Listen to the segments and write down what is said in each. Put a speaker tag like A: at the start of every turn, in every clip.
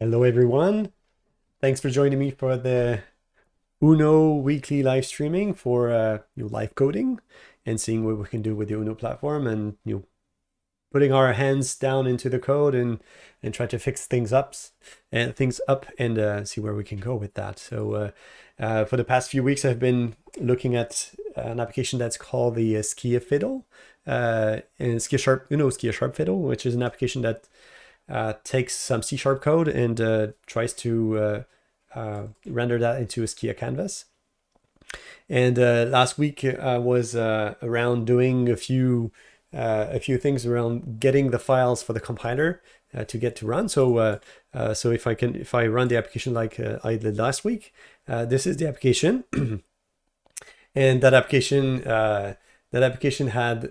A: Hello everyone. Thanks for joining me for the Uno weekly live streaming for live coding and seeing what we can do with the Uno platform and putting our hands down into the code and try to fix things up and see where we can go with that. So for the past few weeks I've been looking at an application that's called the Fiddle and SkiaSharp Fiddle, which is an application that takes some C# code and tries to render that into a Skia canvas. And last week I was around doing a few things around getting the files for the compiler to get to run. So if I run the application like I did last week, this is the application, and that application had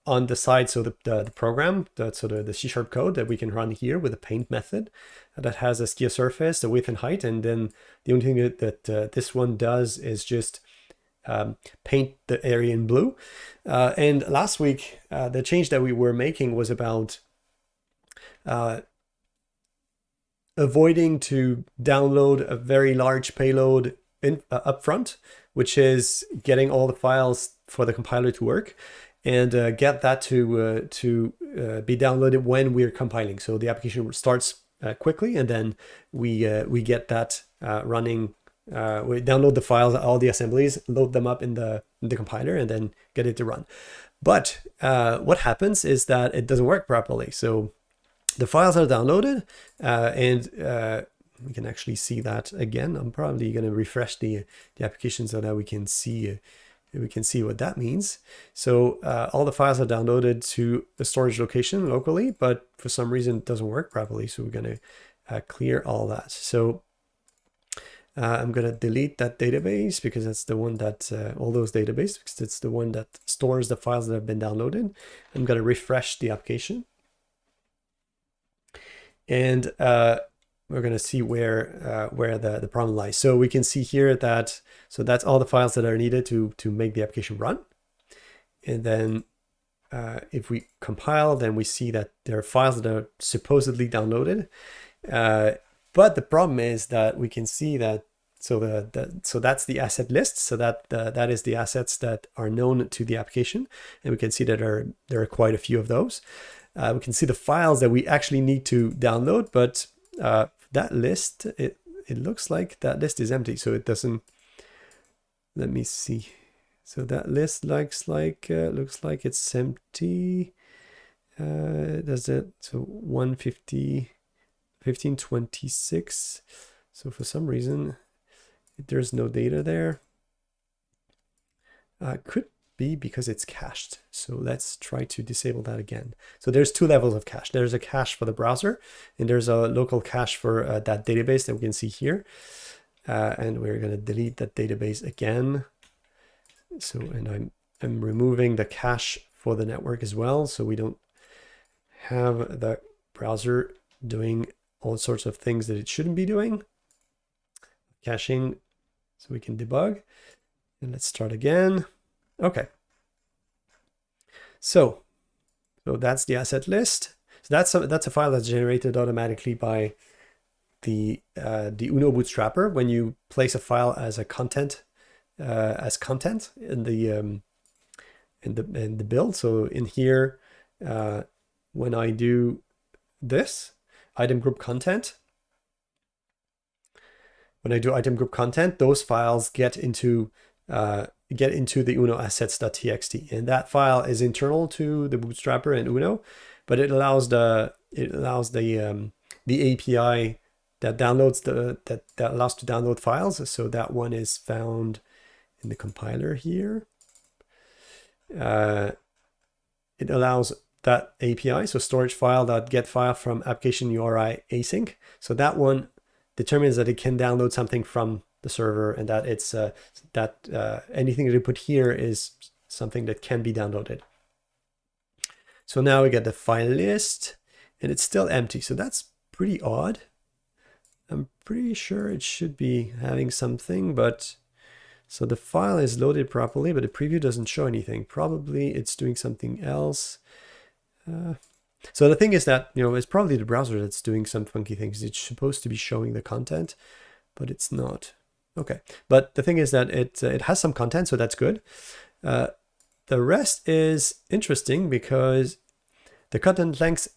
A: on the side, so the program, the C# code that we can run here with the paint method that has a Skia surface, the width and height, and then the only thing that this one does is just paint the area in blue. And last week, the change that we were making was about avoiding to download a very large payload up front, which is getting all the files for the compiler to work, and get that to be downloaded when we're compiling. So the application starts quickly, and then we get that running. We download the files, all the assemblies, load them up in the compiler, and then get it to run. But what happens is that it doesn't work properly. So the files are downloaded, and we can actually see that again. I'm probably going to refresh the application so that we can see what that means. So all the files are downloaded to the storage location locally, but for some reason it doesn't work properly. So we're going to clear all that. So I'm going to delete that database because that's the one that all those databases, because it's the one that stores the files that have been downloaded. I'm going to refresh the application, and we're going to see where the problem lies. So we can see here that, so that's all the files that are needed to make the application run. And then if we compile, then we see that there are files that are supposedly downloaded. But the problem is that we can see that, so that's the asset list. So that is the assets that are known to the application. And we can see that there are quite a few of those. We can see the files that we actually need to download, but that list, it looks like that list is empty. So it doesn't, let me see. So that list looks like it's empty. Does it? So 150, 1526. So for some reason, there's no data there. Could be because it's cached. So let's try to disable that again. So there's two levels of cache. There's a cache for the browser, and there's a local cache for that database that we can see here. And we're going to delete that database again. So, and I'm removing the cache for the network as well, so we don't have the browser doing all sorts of things that it shouldn't be doing. Caching, so we can debug. And let's start again. Okay. So that's the asset list. So that's a file that's generated automatically by the Uno Bootstrapper when you place a file as a content in the build. So in here, when I do this item group content, when I do item group content, those files get into the Uno assets.txt, and that file is internal to the Bootstrapper and Uno, but it allows the API that downloads that allows to download files. So that one is found in the compiler here. It allows that API, so storage file.get file from application URI async. So that one determines that it can download something from the server, and that it's anything that you put here is something that can be downloaded. So now we get the file list, and it's still empty. So that's pretty odd. I'm pretty sure it should be having something, but so the file is loaded properly, but the preview doesn't show anything. Probably it's doing something else. So the thing is that, it's probably the browser that's doing some funky things. It's supposed to be showing the content, but it's not. Okay, but the thing is that it has some content, so that's good. The rest is interesting because the content length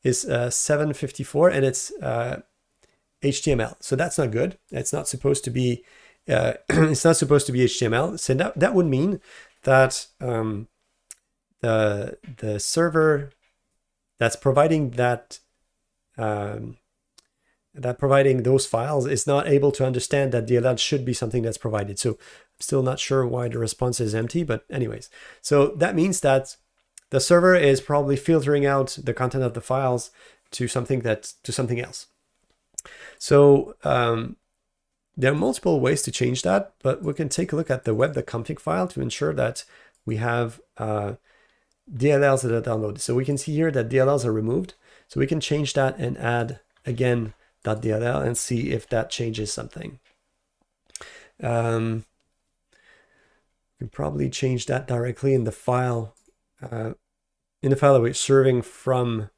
A: is 754, and it's HTML. So that's not good. It's not supposed to be. It's not supposed to be HTML. So that would mean that the server that's providing providing those files is not able to understand that DLL should be something that's provided. So I'm still not sure why the response is empty, but anyways. So that means that the server is probably filtering out the content of the files to something else. So there are multiple ways to change that, but we can take a look at the web.config file to ensure that we have DLLs that are downloaded. So we can see here that DLLs are removed. So we can change that and add again .dll and see if that changes something. We can probably change that directly in the file. That we're serving from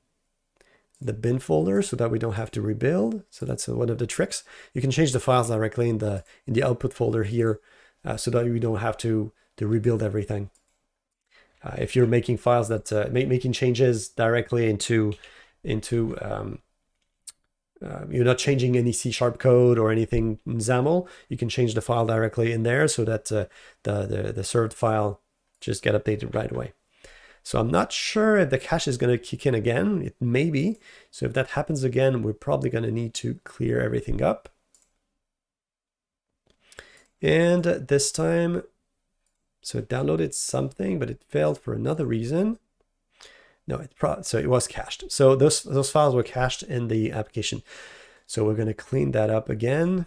A: the bin folder so that we don't have to rebuild. So that's one of the tricks. You can change the files directly in the output folder here so that we don't have to rebuild everything. If you're making files that making changes directly into you're not changing any C# code or anything in XAML, you can change the file directly in there so that the served file just get updated right away. So I'm not sure if the cache is going to kick in again. It may be. So if that happens again, we're probably going to need to clear everything up. And this time, so it downloaded something, but it failed for another reason. No, so it was cached. So those files were cached in the application. So we're going to clean that up again.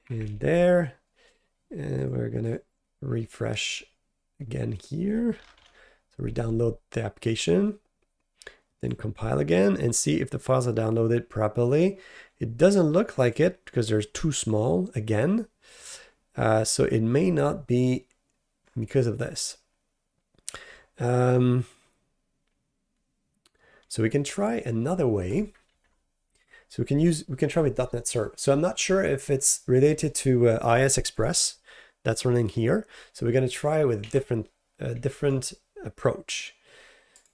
A: And there. And we're going to refresh again here. So we download the application, then compile again and see if the files are downloaded properly. It doesn't look like it because they're too small again. So it may not be because of this. So we can try another way. So we can try with .NET Serve. So I'm not sure if it's related to IS Express that's running here. So we're going to try with different approach.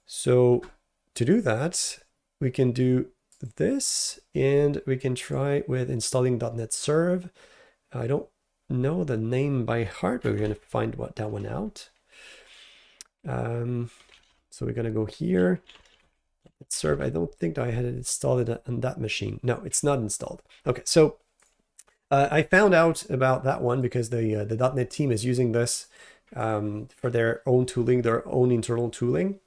A: So to do that, we can do this, and we can try with installing .NET Serve. I don't know the name by heart, but we're going to find that one out. So we're going to go here. Serve. I don't think I had it installed on that machine. No, it's not installed. Okay, so I found out about that one because the .NET team is using this for their own tooling, their own internal tooling,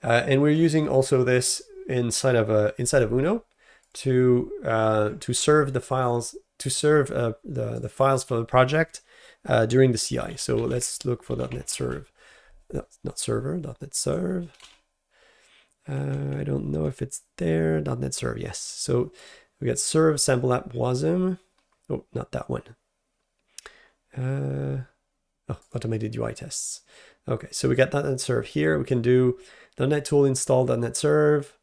A: and we're using also this inside of Uno to serve the files the files for the project during the CI. So let's look for .NET Serve. No, not server. .NET Serve. I don't know if it's there. .NET Serve, yes. So we got serve sample app Wasm. Oh, not that one. Automated UI tests. Okay, so we got .NET Serve here. We can do .NET tool install .NET Serve,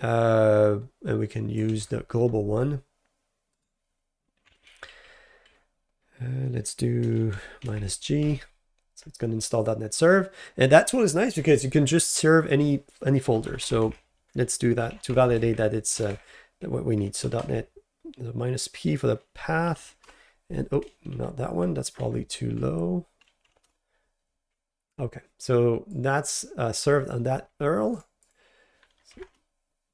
A: and we can use the global one. Let's do -G. So it's going to install .NET Serve, and that's what is nice because you can just serve any folder. So let's do that to validate that it's what we need. So .NET -P for the path, and oh, not that one. That's probably too low. Okay, so that's served on that URL.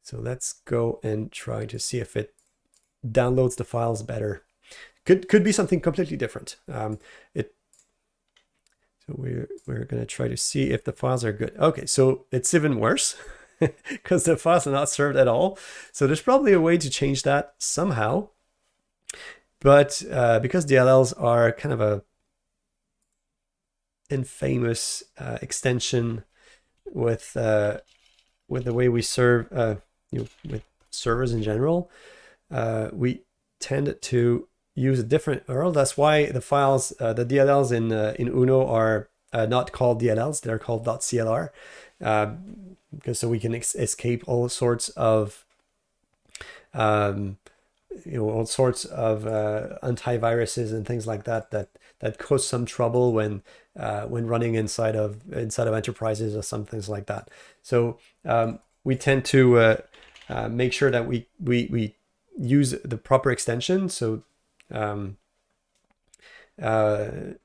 A: So let's go and try to see if it downloads the files better. Could be something completely different. So we're going to try to see if the files are good. Okay, so it's even worse because the files are not served at all. So there's probably a way to change that somehow. But because DLLs are kind of a infamous extension with the way we serve, with servers in general, we tend to use a different URL. That's why the files, the DLLs in Uno are not called DLLs. They're called .clr, because so we can escape all sorts of all sorts of antiviruses and things like that that cause some trouble when running inside of enterprises or some things like that. So we tend to make sure that we use the proper extension, so that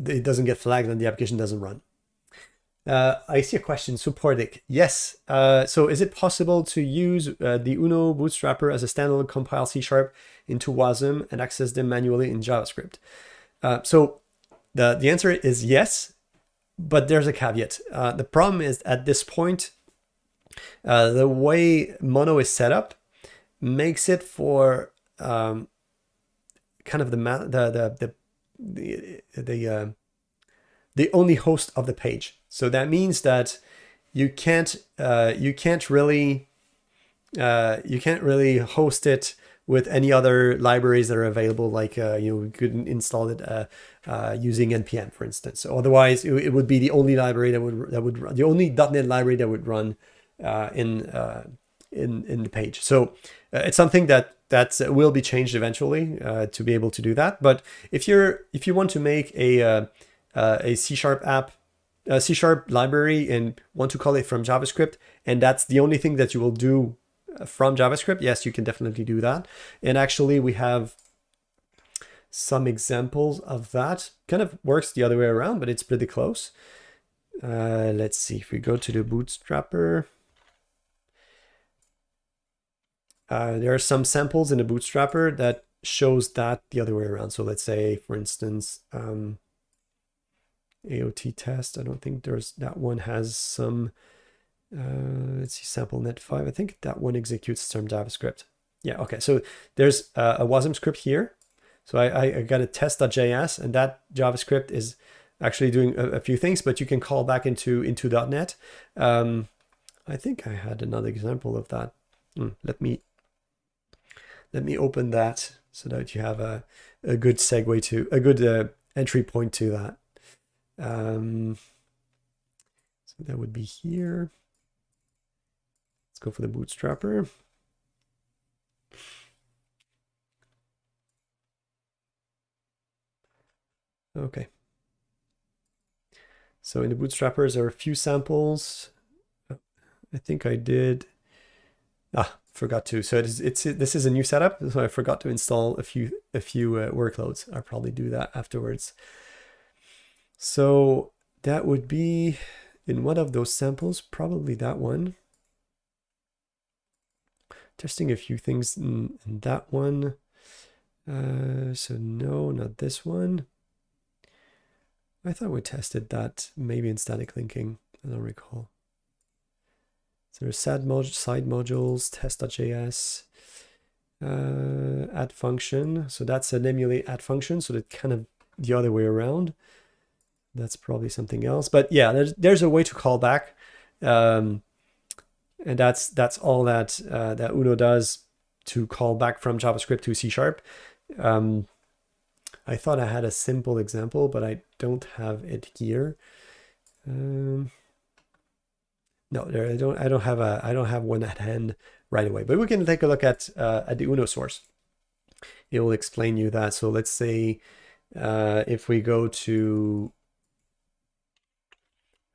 A: it doesn't get flagged and the application doesn't run. I see a question, Supportic. Yes. So is it possible to use the Uno Bootstrapper as a standalone compile C# into Wasm and access them manually in JavaScript? So the answer is yes, but there's a caveat. The problem is at this point, the way Mono is set up makes it for kind of the only host of the page. So that means that you can't really host it with any other libraries that are available. Like you couldn't install it using npm, for instance. So otherwise, it would be the only library that would run, the only .NET library that would run in the page. So it's something that will be changed eventually to be able to do that. But if you want to make a C# app, a C# library, and want to call it from JavaScript, and that's the only thing that you will do from JavaScript, yes, you can definitely do that. And actually, we have some examples of that. Kind of works the other way around, but it's pretty close. Let's see if we go to the Bootstrapper. There are some samples in the Bootstrapper that shows that the other way around. So let's say, for instance, AOT test. I don't think that one has some, let's see, sample net 5. I think that one executes some JavaScript. Yeah, okay. So there's a Wasm script here. So I got a test.js, and that JavaScript is actually doing a few things, but you can call back into .NET. I think I had another example of that. Let me open that so that you have a good segue to a good entry point to that. So that would be here. Let's go for the Bootstrapper. Okay. So in the Bootstrappers, there are a few samples. I think I did. Forgot to. So this is a new setup. So I forgot to install a few workloads. I'll probably do that afterwards. So that would be in one of those samples, probably that one. Testing a few things in that one. So no, not this one. I thought we tested that maybe in static linking. I don't recall. So there's side modules, test.js, add function. So that's an emulate add function. So that's kind of the other way around. That's probably something else. But yeah, there's a way to call back. And that's all that Uno does to call back from JavaScript to C#. I thought I had a simple example, but I don't have it here. No, I don't have one at hand right away. But we can take a look at the Uno source. It will explain you that. So let's say if we go to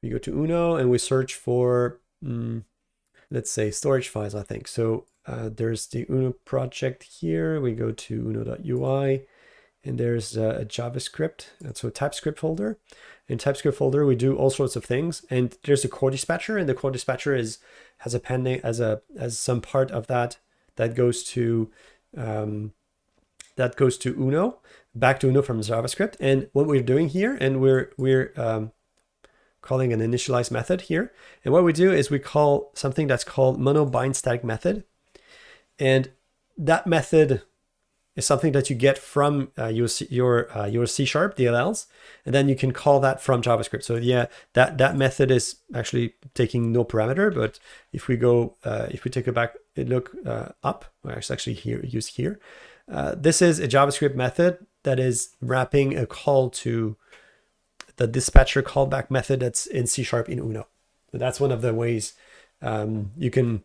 A: Uno and we search for let's say storage files, I think. So there's the Uno project here. We go to uno.ui, and there's a JavaScript, so a TypeScript folder. In TypeScript folder, we do all sorts of things. And there's a core dispatcher, and the core dispatcher has a pending as some part of that goes to Uno, back to Uno from JavaScript. And what we're doing here, and we're calling an initialize method here. And what we do is we call something that's called Monobindstag Method. And that method is something that you get from your C# DLLs, and then you can call that from JavaScript. So yeah, that method is actually taking no parameter, but if we go, if we take a back look up, where it's actually here used here, This is a JavaScript method that is wrapping a call to the dispatcher callback method that's in C# in Uno. So that's one of the ways you can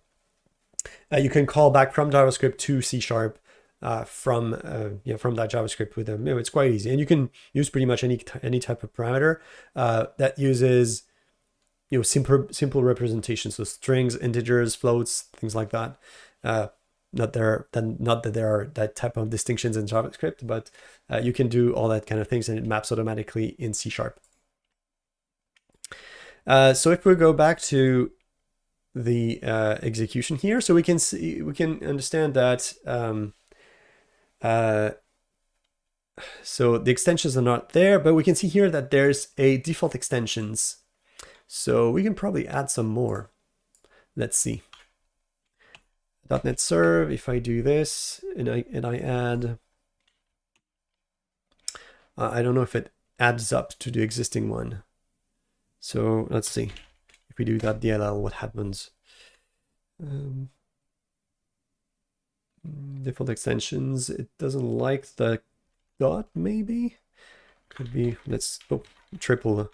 A: call back from JavaScript to C# from that JavaScript with them. It's quite easy, and you can use pretty much any type of parameter that uses simple representations, so strings, integers, floats, things like that. Not that there are that type of distinctions in JavaScript, but you can do all that kind of things, and it maps automatically in C#. So if we go back to the execution here, so we can understand that so the extensions are not there, but we can see here that there's a default extensions. So we can probably add some more. Let's see. .NET Serve, if I do this and I add, I don't know if it adds up to the existing one. So let's see. If we do .dll, what happens? Default extensions, it doesn't like the dot, maybe? Could be, let's, triple,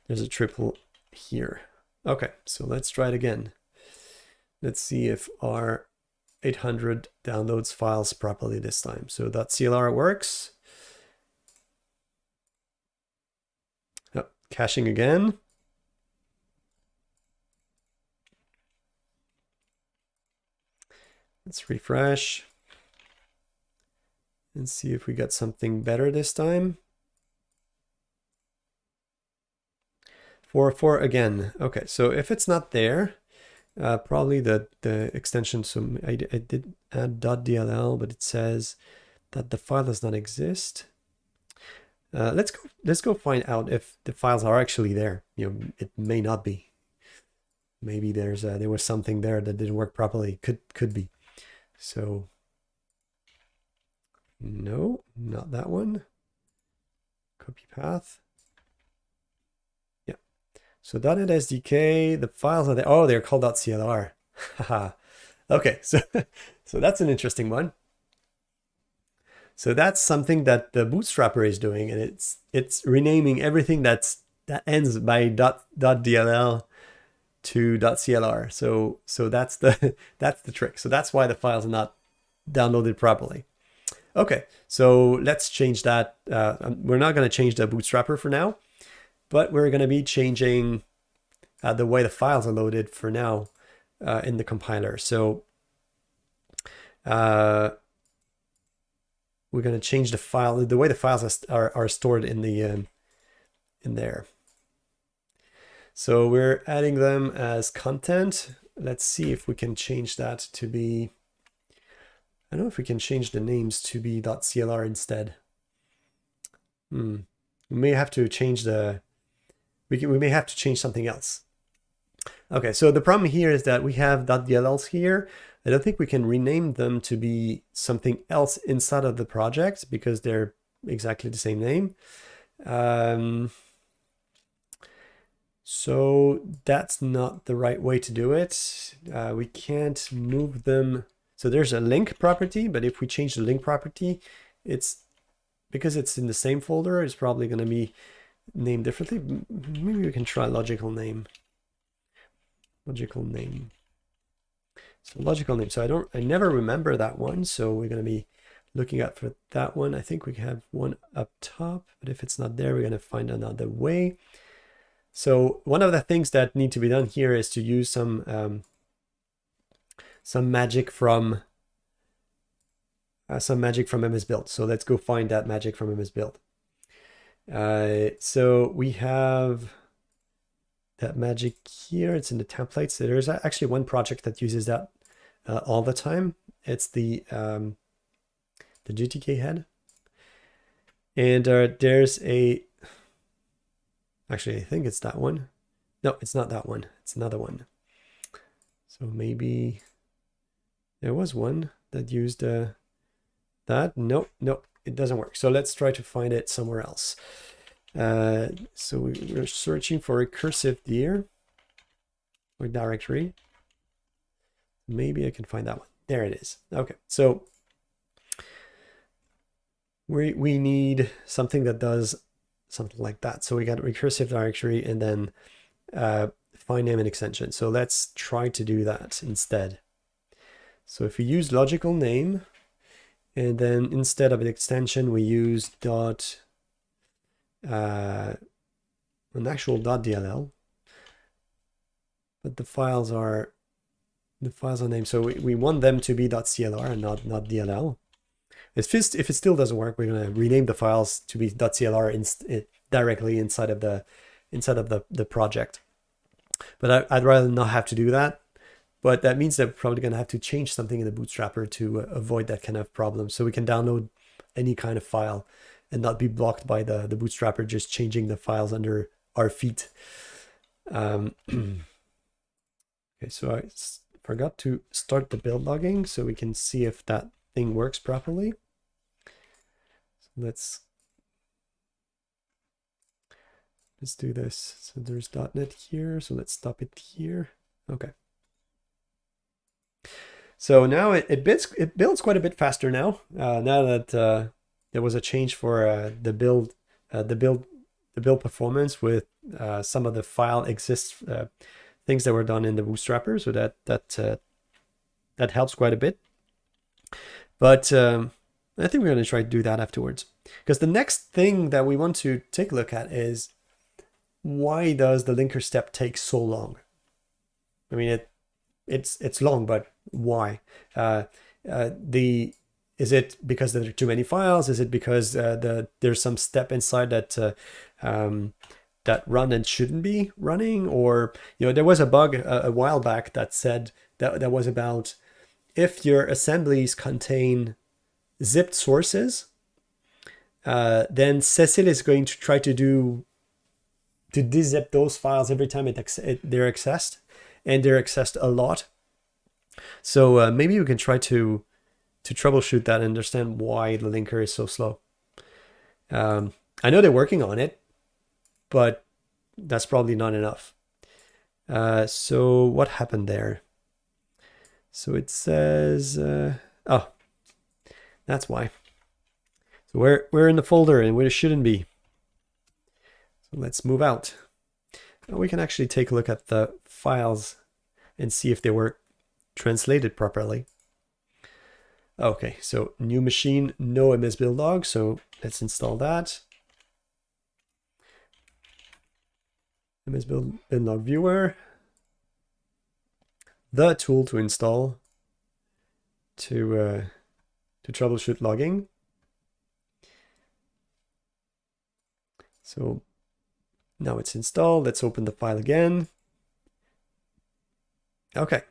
A: there's a triple here. Okay, so let's try it again. Let's see if our 800 downloads files properly this time. So .clr works. Oh, caching again. Let's refresh and see if we got something better this time. 404 again. Okay, so if it's not there, probably the extension. So I did add .dll, but it says that the file does not exist. Let's go find out if the files are actually there. It may not be. Maybe there was something there that didn't work properly. Could be. So no, not that one. Copy path. Yeah. So .NET SDK, the files are there. Oh, they're called .clr. Okay, so that's an interesting one. So that's something that the Bootstrapper is doing, and it's renaming everything that ends by .dll to .clr. So that's the trick. So that's why the files are not downloaded properly. Okay, so let's change that. We're not going to change the Bootstrapper for now, but we're going to be changing the way the files are loaded for now in the compiler. So we're going to change the way the files are stored in there. So we're adding them as content. Let's see if we can change that to be, I don't know if we can change the names to be .clr instead. We may have to change we may have to change something else. Okay, so the problem here is that we have .dlls here. I don't think we can rename them to be something else inside of the project because they're exactly the same name. So that's not the right way to do it. We can't move them. So there's a link property, but if we change the link property, because it's in the same folder, it's probably going to be named differently. Maybe we can try logical name. So logical name. So I never remember that one. So we're going to be looking out for that one. I think we have one up top, but if it's not there, we're going to find another way. So one of the things that need to be done here is to use some magic from MS-Build. So let's go find that magic from MS-Build. So we have that magic here. It's in the templates. So there's actually one project that uses that all the time. It's the GTK head, and there's actually, I think it's that one. No, it's not that one. It's another one. So maybe there was one that used that. Nope, it doesn't work. So let's try to find it somewhere else. So we're searching for recursive dir or directory. Maybe I can find that one. There it is. Okay, so we need something that does something like that. So we got recursive directory and then find name and extension. So let's try to do that instead. So if we use logical name, and then instead of an extension, we use dot an actual .dll, but the files are named. So we want them to be .clr and not .dll. If it still doesn't work, we're going to rename the files to be .clr directly inside of the project. But I'd rather not have to do that. But that means that we're probably going to have to change something in the Bootstrapper to avoid that kind of problem. So we can download any kind of file and not be blocked by the Bootstrapper just changing the files under our feet. Okay, so I forgot to start the build logging so we can see if that thing works properly. So let's do this. So there's .NET here, so let's stop it here. Okay. So now it builds quite a bit faster now. Now that there was a change for the build performance with some of the file exists things that were done in the Bootstrapper, so that helps quite a bit. But I think we're going to try to do that afterwards, because the next thing that we want to take a look at is why does the linker step take so long? I mean, it's long, but why? Is it because there are too many files? Is it because there's some step inside that run and shouldn't be running? Or there was a bug a while back that said that was about if your assemblies contain zipped sources, then Cecil is going to try to dezip those files every time they're accessed. And they're accessed a lot. So maybe we can try to troubleshoot that and understand why the linker is so slow. I know they're working on it, but that's probably not enough. So what happened there? So it says, oh, that's why. So we're in the folder and we shouldn't be. So let's move out. Now we can actually take a look at the files and see if they were translated properly. Okay, so new machine, no MS build log. So let's install that. MS build log viewer. The tool to install to troubleshoot logging. So now it's installed. Let's open the file again. Okay.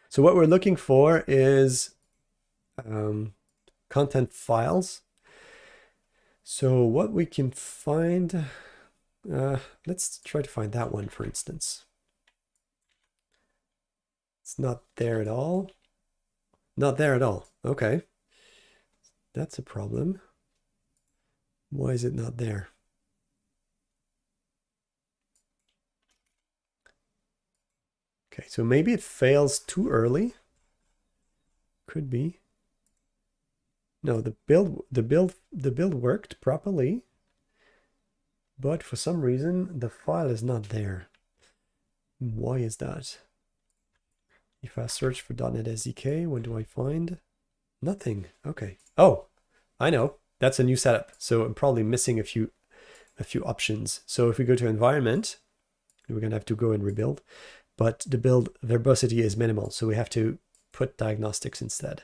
A: So what we're looking for is content files. So what we can find, let's try to find that one, for instance. It's not there at all. Not there at all. Okay. That's a problem. Why is it not there? Okay, so maybe it fails too early. Could be. No, the build worked properly, but for some reason the file is not there. Why is that? If I search for .NET SDK, what do I find? Nothing. Okay. Oh, I know. That's a new setup. So I'm probably missing a few options. So if we go to environment, we're gonna have to go and rebuild. But the build verbosity is minimal, so we have to put diagnostics instead.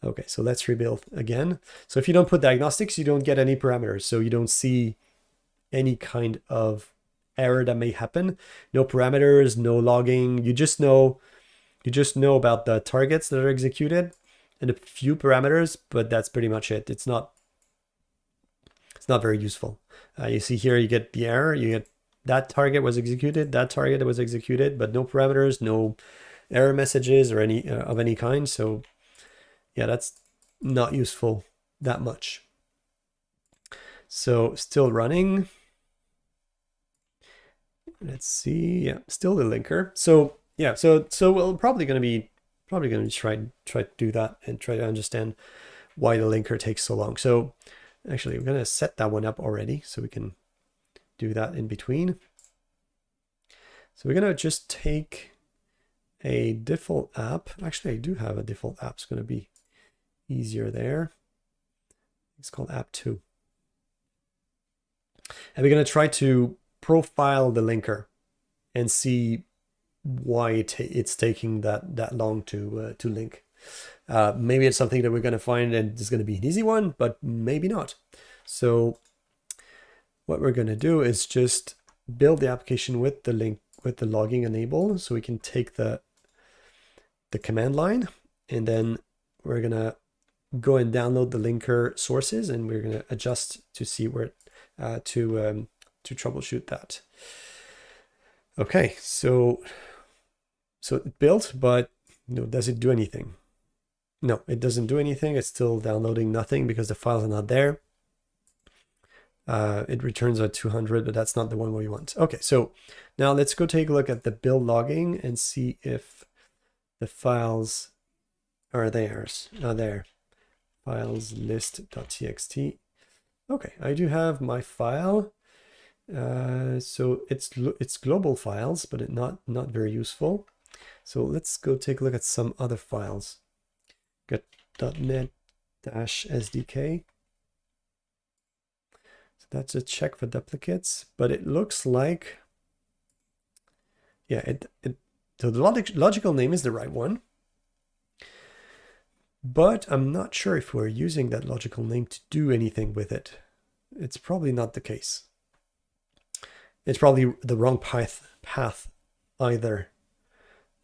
A: Okay, so let's rebuild again. So if you don't put diagnostics, you don't get any parameters, so you don't see any kind of error that may happen. No parameters, no logging. You just know about the targets that are executed and a few parameters, but that's pretty much it. It's not very useful. You see here, you get the error. You get that target was executed, that target was executed, but no parameters, no error messages or any of any kind. So yeah, that's not useful that much. So still running. Let's see. Yeah, still the linker. So yeah, so we're probably going to try to do that and try to understand why the linker takes so long. So actually, we're going to set that one up already so we can do that in between. So we're going to just take a default app. Actually, I do have a default app. It's going to be easier there. It's called app 2. And we're going to try to profile the linker and see why it's taking that long to link. Maybe it's something that we're going to find and it's going to be an easy one, but maybe not. So what we're going to do is just build the application with the link, with the logging enabled, so we can take the command line, and then we're going to go and download the linker sources, and we're going to adjust to see where to troubleshoot that. Okay, so it built, but does it do anything? No, it doesn't do anything. It's still downloading nothing because the files are not there. It returns a 200, but that's not the one we want. Okay, so now let's go take a look at the build logging and see if the files are there. Files list.txt. Okay, I do have my file. So it's global files, but not very useful. So let's go take a look at some other files. Got .NET-SDK. So that's a check for duplicates, but it looks like, yeah, so the logical name is the right one, but I'm not sure if we're using that logical name to do anything with it. It's probably not the case. It's probably the wrong path either,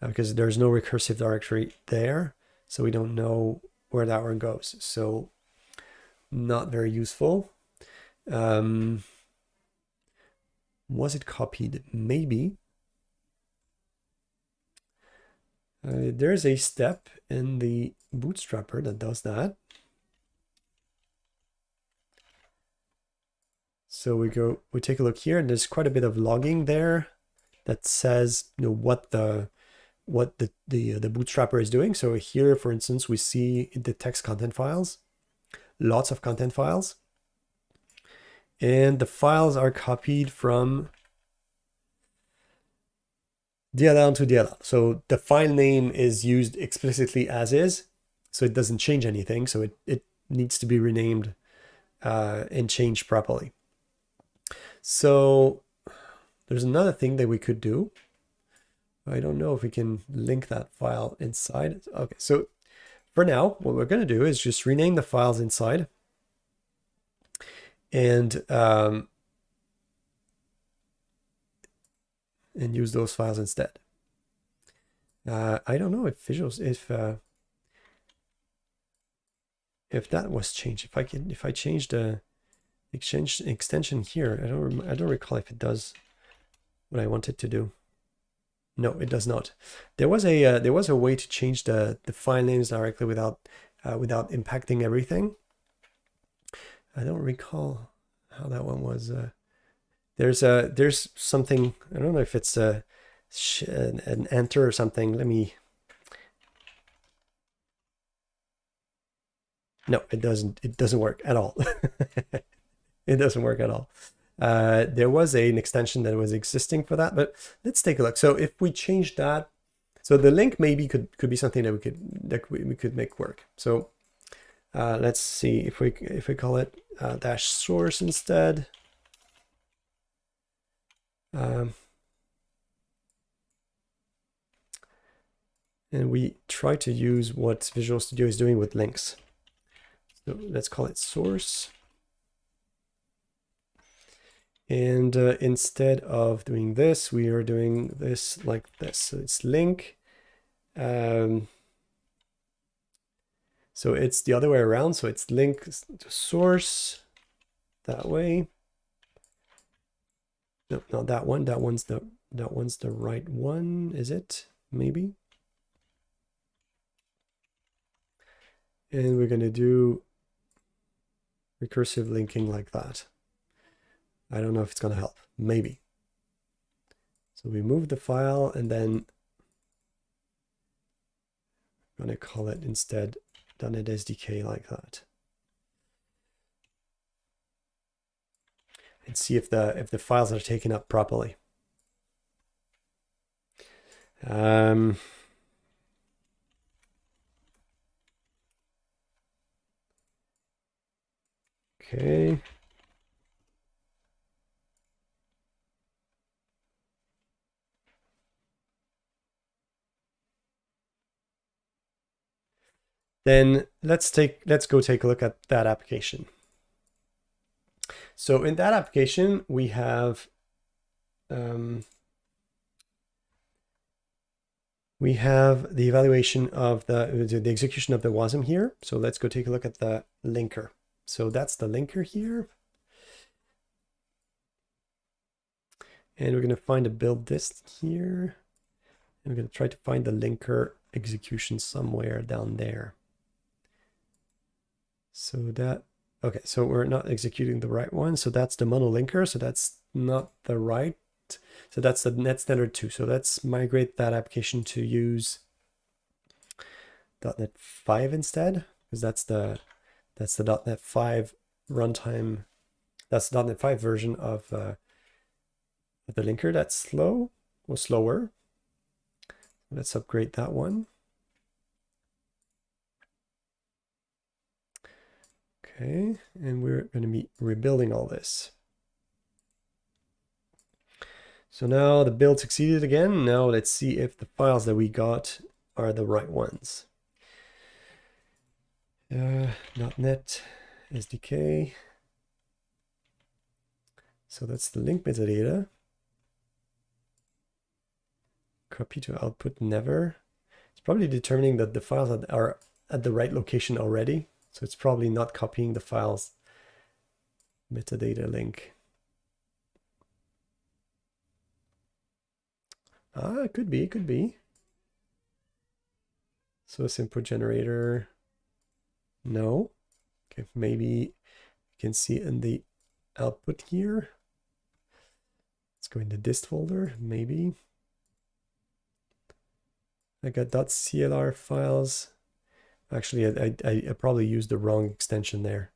A: because there's no recursive directory there, so we don't know where that one goes. So not very useful. Was it copied? Maybe. There's a step in the Bootstrapper that does that. So we take a look here, and there's quite a bit of logging there that says what the Bootstrapper is doing. So here, for instance, we see it detects content files, lots of content files, and the files are copied from DLL to DLL. So the file name is used explicitly as is, so it doesn't change anything. So it needs to be renamed and changed properly. So there's another thing that we could do. I don't know if we can link that file inside. Okay, so for now, what we're going to do is just rename the files inside and use those files instead. I don't know if visuals, if that was changed. If I change the extension here, I don't recall if it does what I want it to do. No, it does not. There was a way to change the file names directly without impacting everything. I don't recall how that one was. There's something, I don't know if it's an enter or something. No, it doesn't work at all. It doesn't work at all. There was an extension that was existing for that, but let's take a look. So if we change that, so the link maybe could be something that we could make work. So let's see if we call it dash source instead. And we try to use what Visual Studio is doing with links. So let's call it source. And instead of doing this, we are doing this like this. So it's link. So it's the other way around. So it's link to source that way. No, not that one. That one's the right one, is it? Maybe. And we're going to do recursive linking like that. I don't know if it's going to help. Maybe. So we move the file, and then I'm going to call it instead .NET SDK like that. And see if the files are taken up properly. Okay. Then let's go take a look at that application. So in that application, we have the evaluation of the execution of the Wasm here. So let's go take a look at the linker. So that's the linker here. And we're going to find a build list here. And we're going to try to find the linker execution somewhere down there. So that, okay, so we're not executing the right one. So that's the mono linker. So that's not the right. So that's the net standard 2. So let's migrate that application to use .NET 5 instead, because that's the .NET 5 runtime. That's the .NET 5 version of the linker that's slow or slower. Let's upgrade that one. Okay, and we're going to be rebuilding all this. So now the build succeeded again. Now let's see if the files that we got are the right ones. .NET SDK. So that's the link metadata. Copy to output never. It's probably determining that the files are at the right location already. So it's probably not copying the files. Metadata link. It could be, it could be. Source input generator. No. Okay, maybe you can see in the output here. Let's go in the dist folder, maybe. I got .clr files. Actually, I probably used the wrong extension there.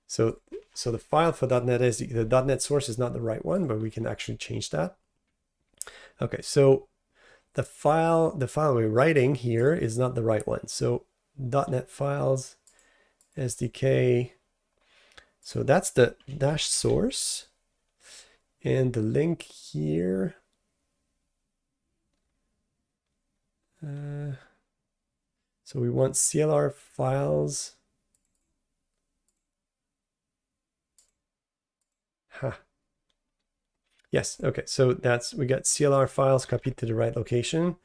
A: So the file for .NET is the .NET source is not the right one, but we can actually change that. Okay, so the file we're writing here is not the right one. So .NET files SDK. So that's the dash source, and the link here. So we want CLR files. Yes, okay, so we got CLR files copied to the right location,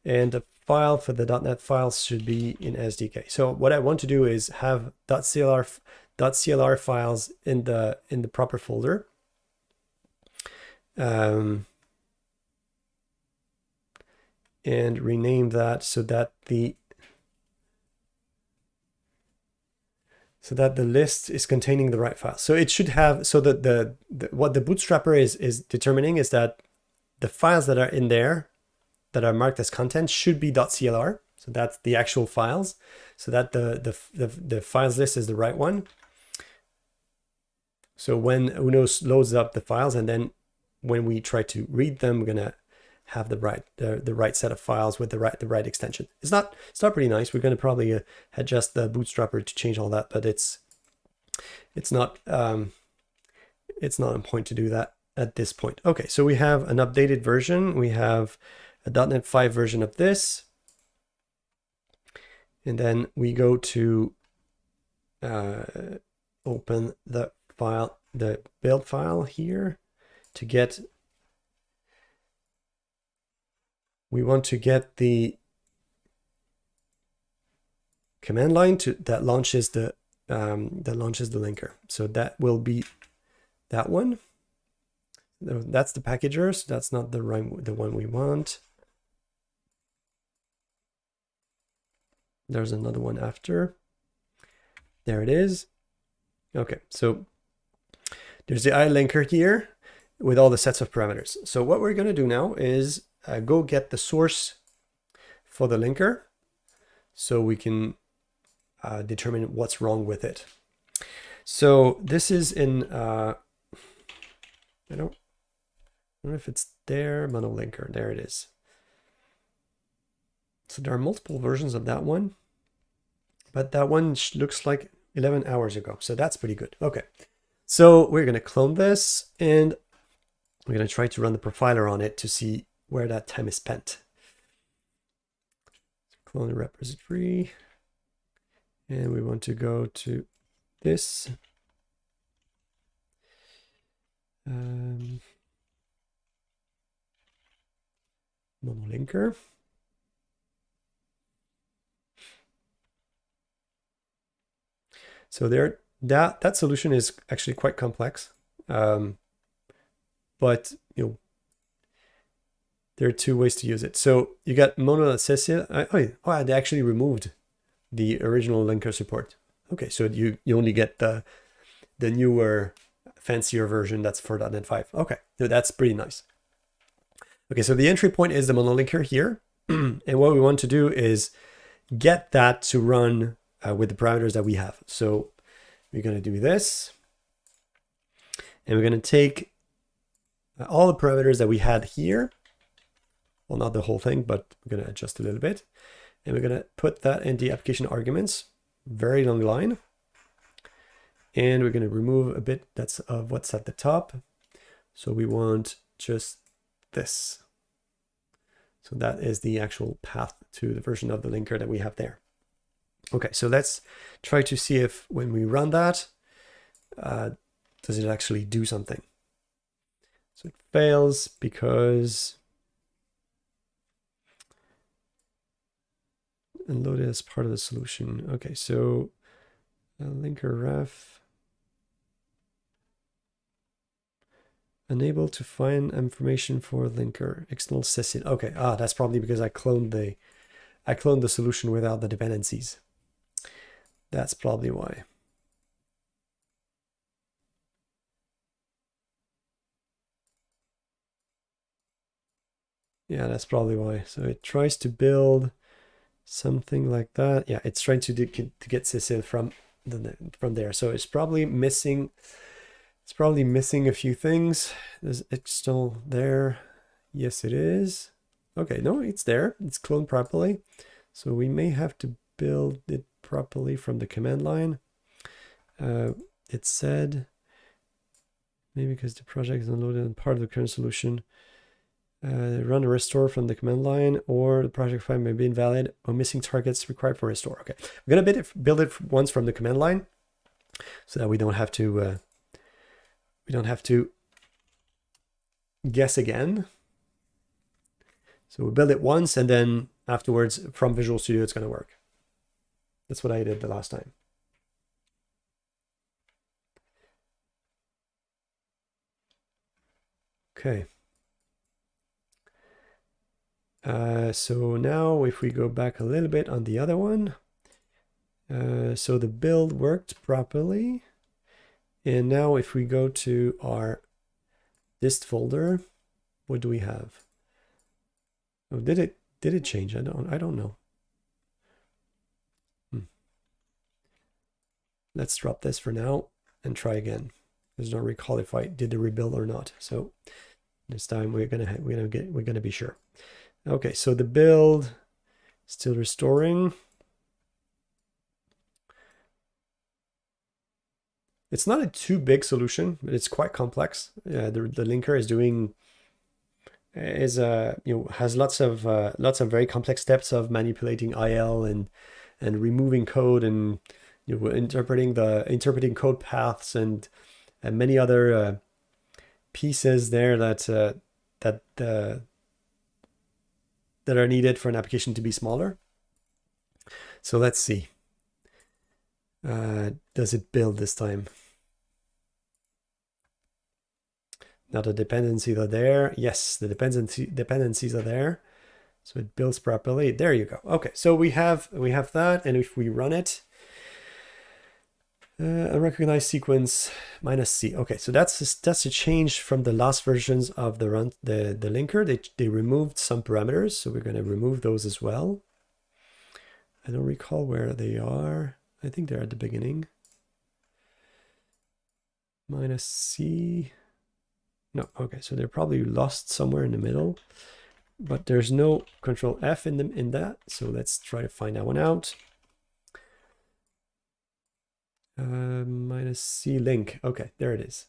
A: and the file for the .NET files should be in SDK. So what I want to do is have .clr files in the proper folder. And rename that so that the list is containing the right file. So it should have, so that what the Bootstrapper is determining is that the files that are in there that are marked as content should be .clr. So that's the actual files. So that the files list is the right one. So when Uno loads up the files, and then when we try to read them, we're gonna have the right set of files with the right extension. It's not pretty nice. We're going to probably adjust the Bootstrapper to change all that, but it's not on point to do that at this point. Okay, so we have an updated version. We have a .NET 5 version of this, and then we go to open the file, the build file here to get. We want to get the command line that launches the linker. So that will be that one. That's the packager. So that's not the one we want. There's another one after. There it is. Okay, so there's the iLinker here with all the sets of parameters. So what we're going to do now is go get the source for the linker. so we can determine what's wrong with it. So this is in, I don't know if it's there, monolinker, there it is. So there are multiple versions of that one, but that one looks like 11 hours ago. So that's pretty good. Okay. So we're going to clone this and we're going to try to run the profiler on it to see where that time is spent. Clone the repository. And we want to go to this. Monolinker. So there, that solution is actually quite complex, but there are two ways to use it. So you got mono.cecil. Oh, they actually removed the original linker support. Okay, so you only get the newer, fancier version that's 4.net5. Okay, so that's pretty nice. Okay, so the entry point is the monolinker here, and what we want to do is get that to run with the parameters that we have. So we're going to do this, and we're going to take all the parameters that we had here. Well, not the whole thing, but we're going to adjust a little bit. And we're going to put that in the application arguments, very long line. And we're going to remove a bit that's of what's at the top. So we want just this. So that is the actual path to the version of the linker that we have there. Okay, so let's try to see if when we run that, does it actually do something? So it fails because unloaded as part of the solution. Okay, so linker ref unable to find information for linker external session. Okay, that's probably because I cloned the solution without the dependencies. That's probably why. Yeah, that's probably why. So it tries to build something like that. Yeah, it's trying to get Cecil from there. So it's probably missing. It's probably missing a few things. Is it still there? Yes, it is. Okay, no, it's there. It's cloned properly. So we may have to build it properly from the command line. It said maybe because the project is unloaded and part of the current solution. Run a restore from the command line, or the project file may be invalid or missing targets required for restore. Okay, we're gonna build it once from the command line, so that we don't have to guess again. So we build it once, and then afterwards from Visual Studio it's gonna work. That's what I did the last time. Okay. So now if we go back a little bit on the other one, so the build worked properly. And now if we go to our dist folder, what do we have? Oh, did it change? I don't know. Let's drop this for now and try again. There's no recall if I did the rebuild or not. So this time we're gonna be sure. Okay, so the build still restoring. It's not a too big solution, but it's quite complex. The linker is doing has lots of very complex steps of manipulating IL and removing code and interpreting code paths and many other pieces there that are needed for an application to be smaller. So let's see. Does it build this time? Now the dependencies are there. Yes, the dependencies are there. So it builds properly. There you go. Okay, so we have that, and if we run it, unrecognized sequence -C. Okay, so that's a change from the last versions of the linker. They removed some parameters, so we're going to remove those as well. I don't recall where they are. I think they're at the beginning. -C. No, okay, so they're probably lost somewhere in the middle, but there's no Control F in them in that. So let's try to find that one out. -C link. Okay, there it is.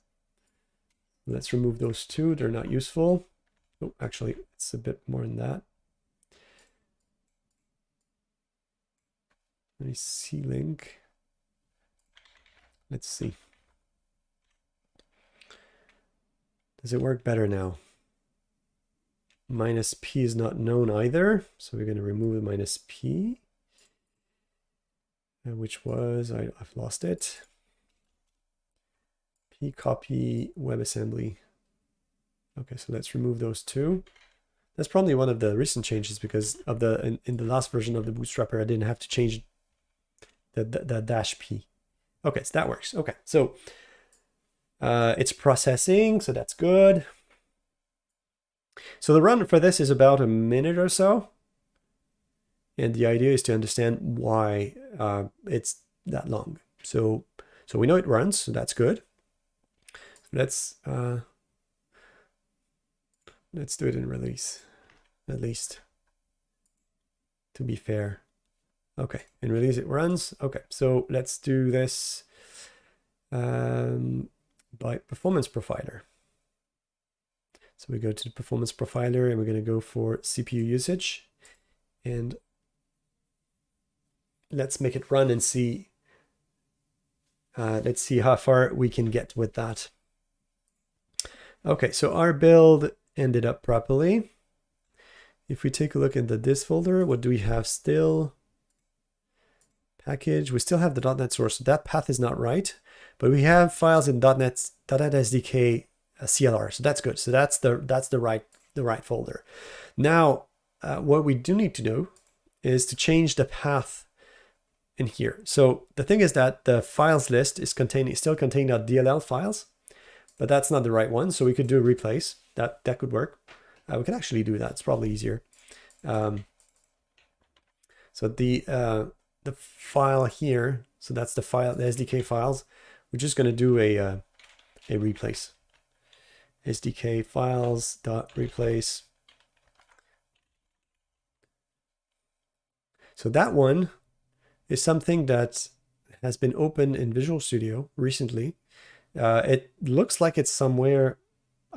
A: Let's remove those two. They're not useful. Oh, actually, it's a bit more than that. C link. Let's see. Does it work better now? -P is not known either, so we're going to remove the -P, which was, I've lost it. P copy WebAssembly. Okay, so let's remove those two. That's probably one of the recent changes because of in the last version of the Bootstrapper, I didn't have to change the -P. Okay, so that works. Okay, so it's processing, so that's good. So the run for this is about a minute or so. And the idea is to understand why it's that long. So we know it runs, so that's good. Let's do it in release, at least, to be fair. Okay, in release it runs. Okay, so let's do this by performance profiler. So we go to the performance profiler and we're going to go for CPU usage. And let's make it run and see. Let's see how far we can get with that. Okay, so our build ended up properly. If we take a look into this folder, what do we have still? Package, we still have the .NET source. So that path is not right, but we have files in .NET SDK CLR, so that's good. So that's the right folder. Now, what we do need to do is to change the path in here. So the thing is that the files list is still containing .dll files, but that's not the right one. So we could do a replace. That could work. We can actually do that. It's probably easier. So the file here, so that's the file, the SDK files. We're just going to do a replace. SDK files dot replace. So that one is something that has been opened in Visual Studio recently. It looks like it's somewhere,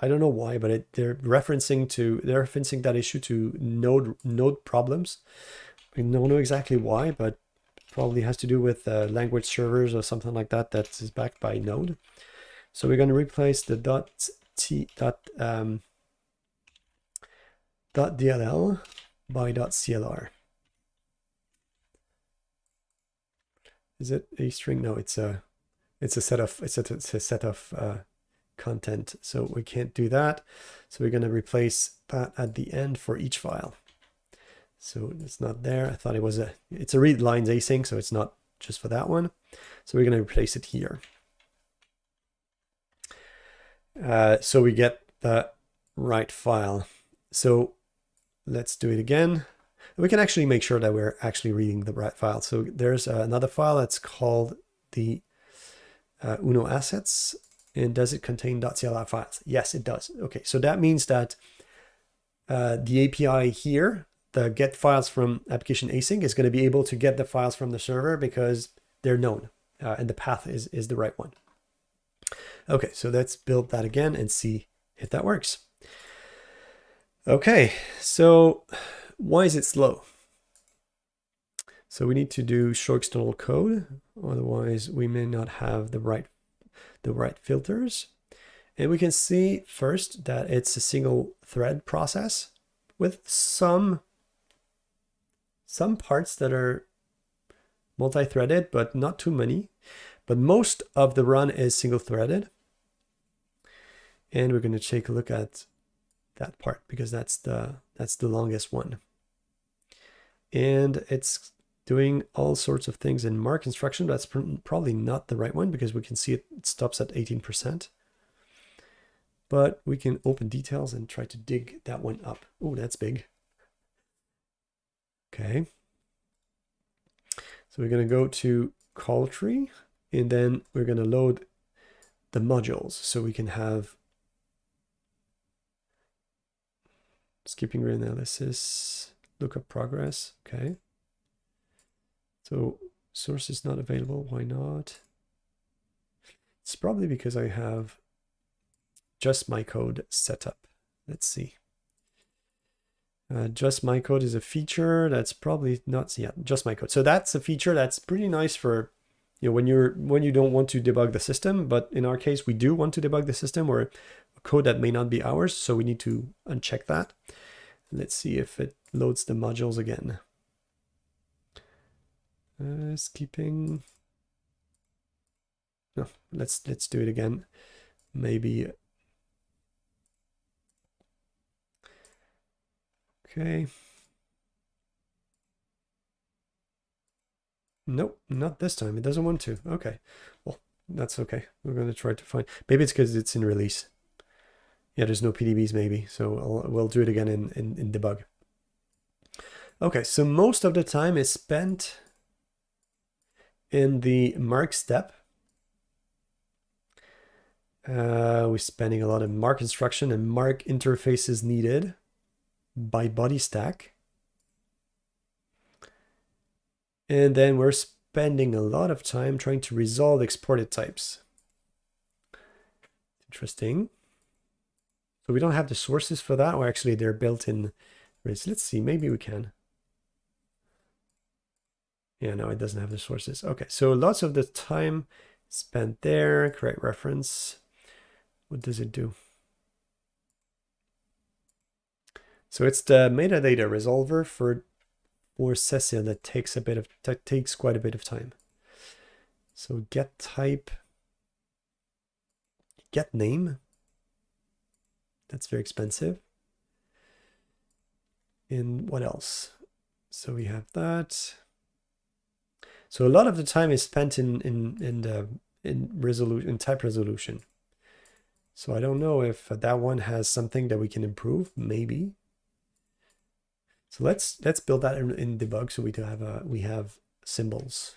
A: I don't know why, but they're referencing that issue to node problems. I don't know exactly why, but probably has to do with language servers or something like that that is backed by Node. So we're going to replace the .dll by .clr. Is it a string? No, it's a set of content. So we can't do that. So we're going to replace that at the end for each file. So it's not there. I thought it's a read lines async, so it's not just for that one. So we're going to replace it here. So we get the right file. So let's do it again. We can actually make sure that we're actually reading the right file. So there's another file that's called the Uno assets. And does it contain .clr files? Yes, it does. Okay, so that means that the API here, the get files from application async, is going to be able to get the files from the server because they're known and the path is the right one. Okay, so let's build that again and see if that works. Okay, so why is it slow? So we need to do show external code, otherwise we may not have the right filters. And we can see first that it's a single thread process with some parts that are multi-threaded, but not too many. But most of the run is single threaded. And we're going to take a look at that part because that's the longest one. And it's doing all sorts of things in mark instruction. That's probably not the right one because we can see it stops at 18%. But we can open details and try to dig that one up. Oh, that's big. Okay. So we're going to go to call tree, and then we're going to load the modules. So we can have skipping reanalysis, lookup progress. Okay. So source is not available. Why not? It's probably because I have just my code set up. Let's see. Just my code is a feature that's probably not, yeah, just my code. So that's a feature that's pretty nice for, you know, when you don't want to debug the system, but in our case, we do want to debug the system or a code that may not be ours. So we need to uncheck that. Let's see if it loads the modules again. Skipping. No, let's do it again. Maybe. Okay. Nope, not this time. It doesn't want to. Okay. Well, that's okay. We're going to try to find. Maybe it's because it's in release. Yeah, there's no PDBs maybe. So we'll do it again in debug. Okay, so most of the time is spent in the mark step. We're spending a lot of mark instruction and mark interfaces needed by body stack. And then we're spending a lot of time trying to resolve exported types. Interesting. So we don't have the sources for that, or actually they're built in. Let's see, maybe we can. Yeah, no, it doesn't have the sources. Okay, so lots of the time spent there, correct reference. What does it do? So it's the metadata resolver for Cecil that takes quite a bit of time. So get type, get name. That's very expensive. And what else? So we have that. So a lot of the time is spent in type resolution. So I don't know if that one has something that we can improve. Maybe. So let's build that in debug so we have symbols,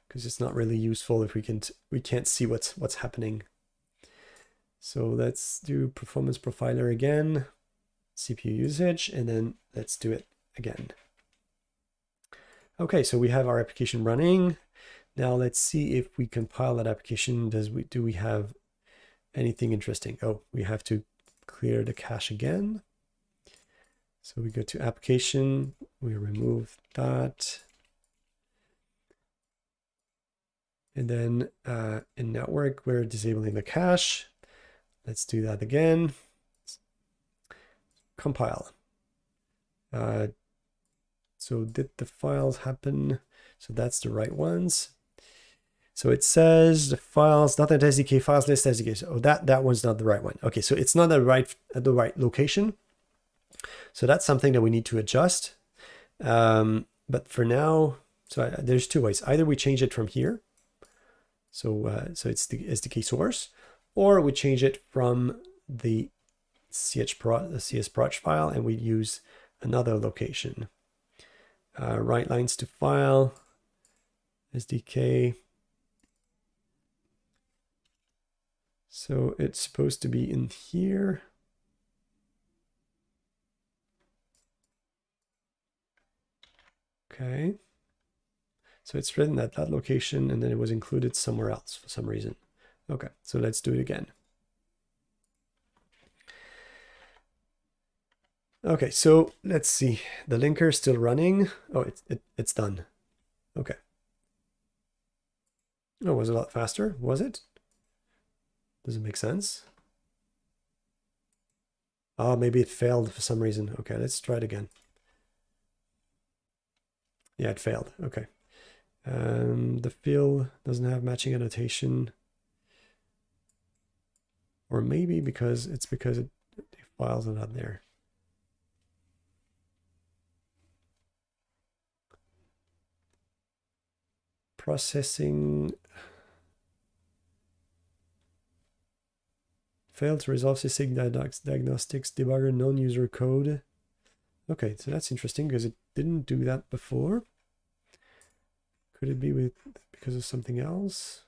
A: because it's not really useful if we can't see what's happening. So let's do performance profiler again, CPU usage, and then let's do it again. Okay, so we have our application running. Now let's see if we compile that application. Do we have anything interesting? Oh, we have to clear the cache again. So we go to application, we remove that. And then in network, we're disabling the cache. Let's do that again. Compile. So did the files happen? So that's the right ones. So it says the files, not that SDK files list SDK. So that one's not the right one. Okay, so it's not the right location. So that's something that we need to adjust. But for now, there's two ways. Either we change it from here. So it's the SDK source, or we change it from the CS_proj file and we use another location. Write lines to file, SDK. So it's supposed to be in here. Okay. So it's written at that location and then it was included somewhere else for some reason. Okay, so let's do it again. Okay, so let's see. The linker is still running. Oh, it's done. Okay. Oh, it was a lot faster, was it? Does it make sense? Oh, maybe it failed for some reason. Okay, let's try it again. Yeah, it failed. Okay. The field doesn't have matching annotation. Or maybe because the files are not there. Processing. Failed to resolve Sysig Diagnostics debugger non-user code. Okay, so that's interesting because it didn't do that before. Could it be because of something else?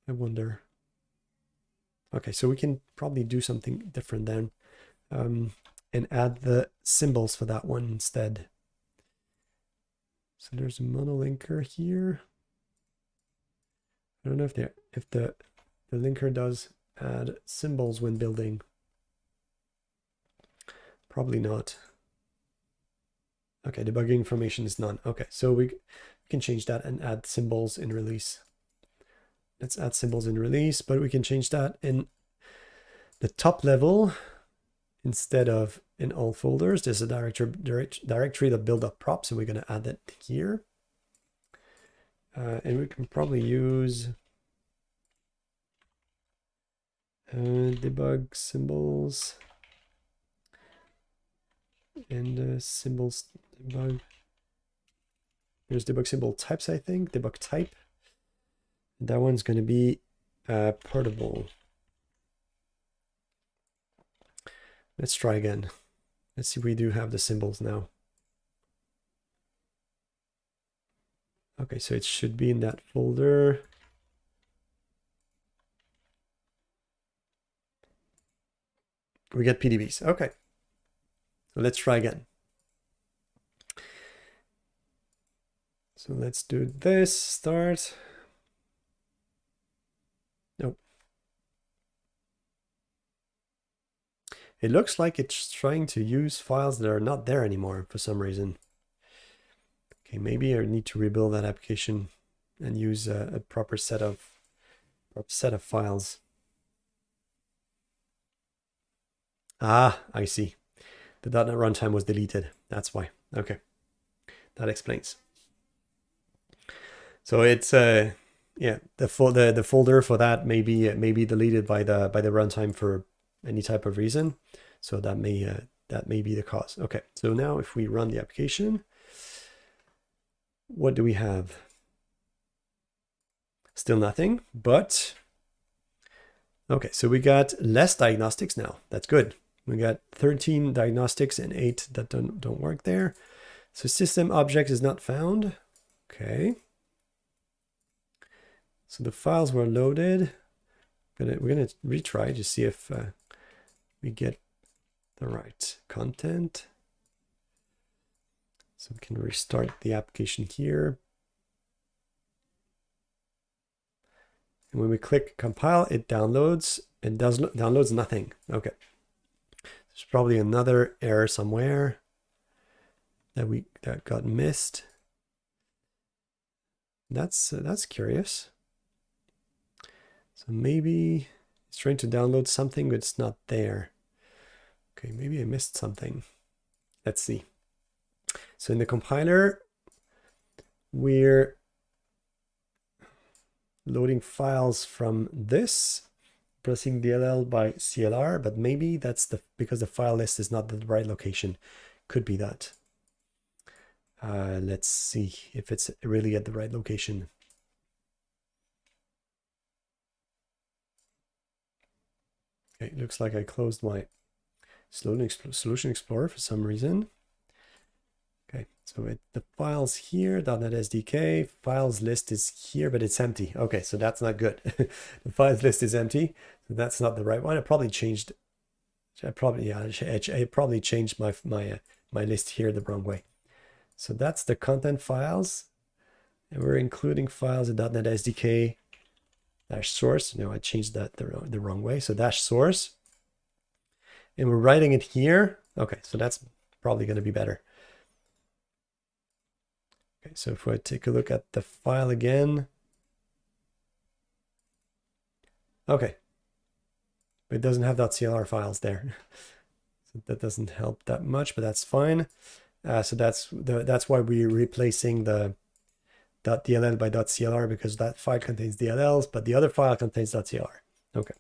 A: I wonder. Okay, so we can probably do something different then, and add the symbols for that one instead. So there's a monolinker here. I don't know if the linker does add symbols when building. Probably not. Okay, debugging information is none. Okay, so we can change that and add symbols in release. Let's add symbols in release, but we can change that in the top level instead of in all folders. There's a directory that build up props, and we're going to add that here. And we can probably use debug symbols and symbols debug. There's debug symbol types, I think. Debug type. That one's going to be portable. Let's try again. Let's see if we do have the symbols now. Okay, so it should be in that folder. We get PDBs. Okay. So let's try again. So let's do this, start. Nope. It looks like it's trying to use files that are not there anymore for some reason. Okay, maybe I need to rebuild that application and use a proper set of files. Ah, I see. The .NET runtime was deleted. That's why. Okay, that explains. So it's yeah, the folder for that may be deleted by the runtime for any type of reason. So that may be the cause. Okay, so now if we run the application, what do we have? Still nothing, but okay, so we got less diagnostics now. That's good. We got 13 diagnostics and 8 that don't work there. So system object is not found. Okay. So the files were loaded. We're gonna retry to see if we get the right content. So we can restart the application here. And when we click compile, it downloads and downloads nothing. Okay. There's probably another error somewhere that got missed. That's curious. So maybe it's trying to download something, but it's not there. Okay, maybe I missed something. Let's see. So in the compiler, we're loading files from this, pressing DLL by CLR, but maybe that's because the file list is not the right location. Could be that. Let's see if it's really at the right location. Okay, looks like I closed my Solution Explorer for some reason. Okay, so the files here, .NET SDK, files list is here, but it's empty. Okay, so that's not good. The files list is empty, so that's not the right one. I probably changed. I probably changed my list here the wrong way. So that's the content files, and we're including files in .NET SDK -source. No, I changed that the wrong way. So -source, and we're writing it here. Okay, so that's probably going to be better. Okay, so if I take a look at the file again, okay, but it doesn't have .clr files there, so that doesn't help that much, but that's fine. So that's why we're replacing the .dll by .clr, because that file contains DLLs, but the other file contains .clr. Okay,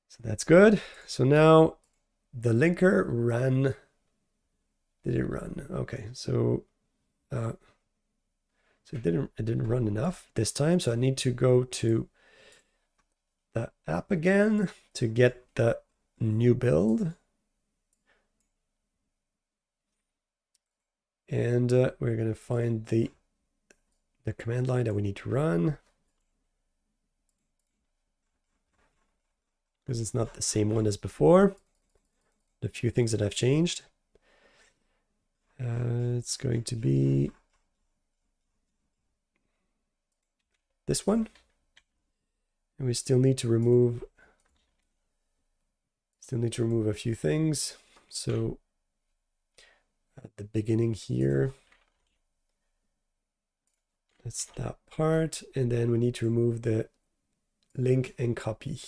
A: so that's good. So now the linker ran. Did it run? Okay, so it didn't run enough this time, so I need to go to the app again to get the new build. And we're going to find the command line that we need to run, because it's not the same one as before. A few things that I've changed. It's going to be this one. And we still need to remove a few things. So at the beginning here, that's that part. And then we need to remove the link and copy.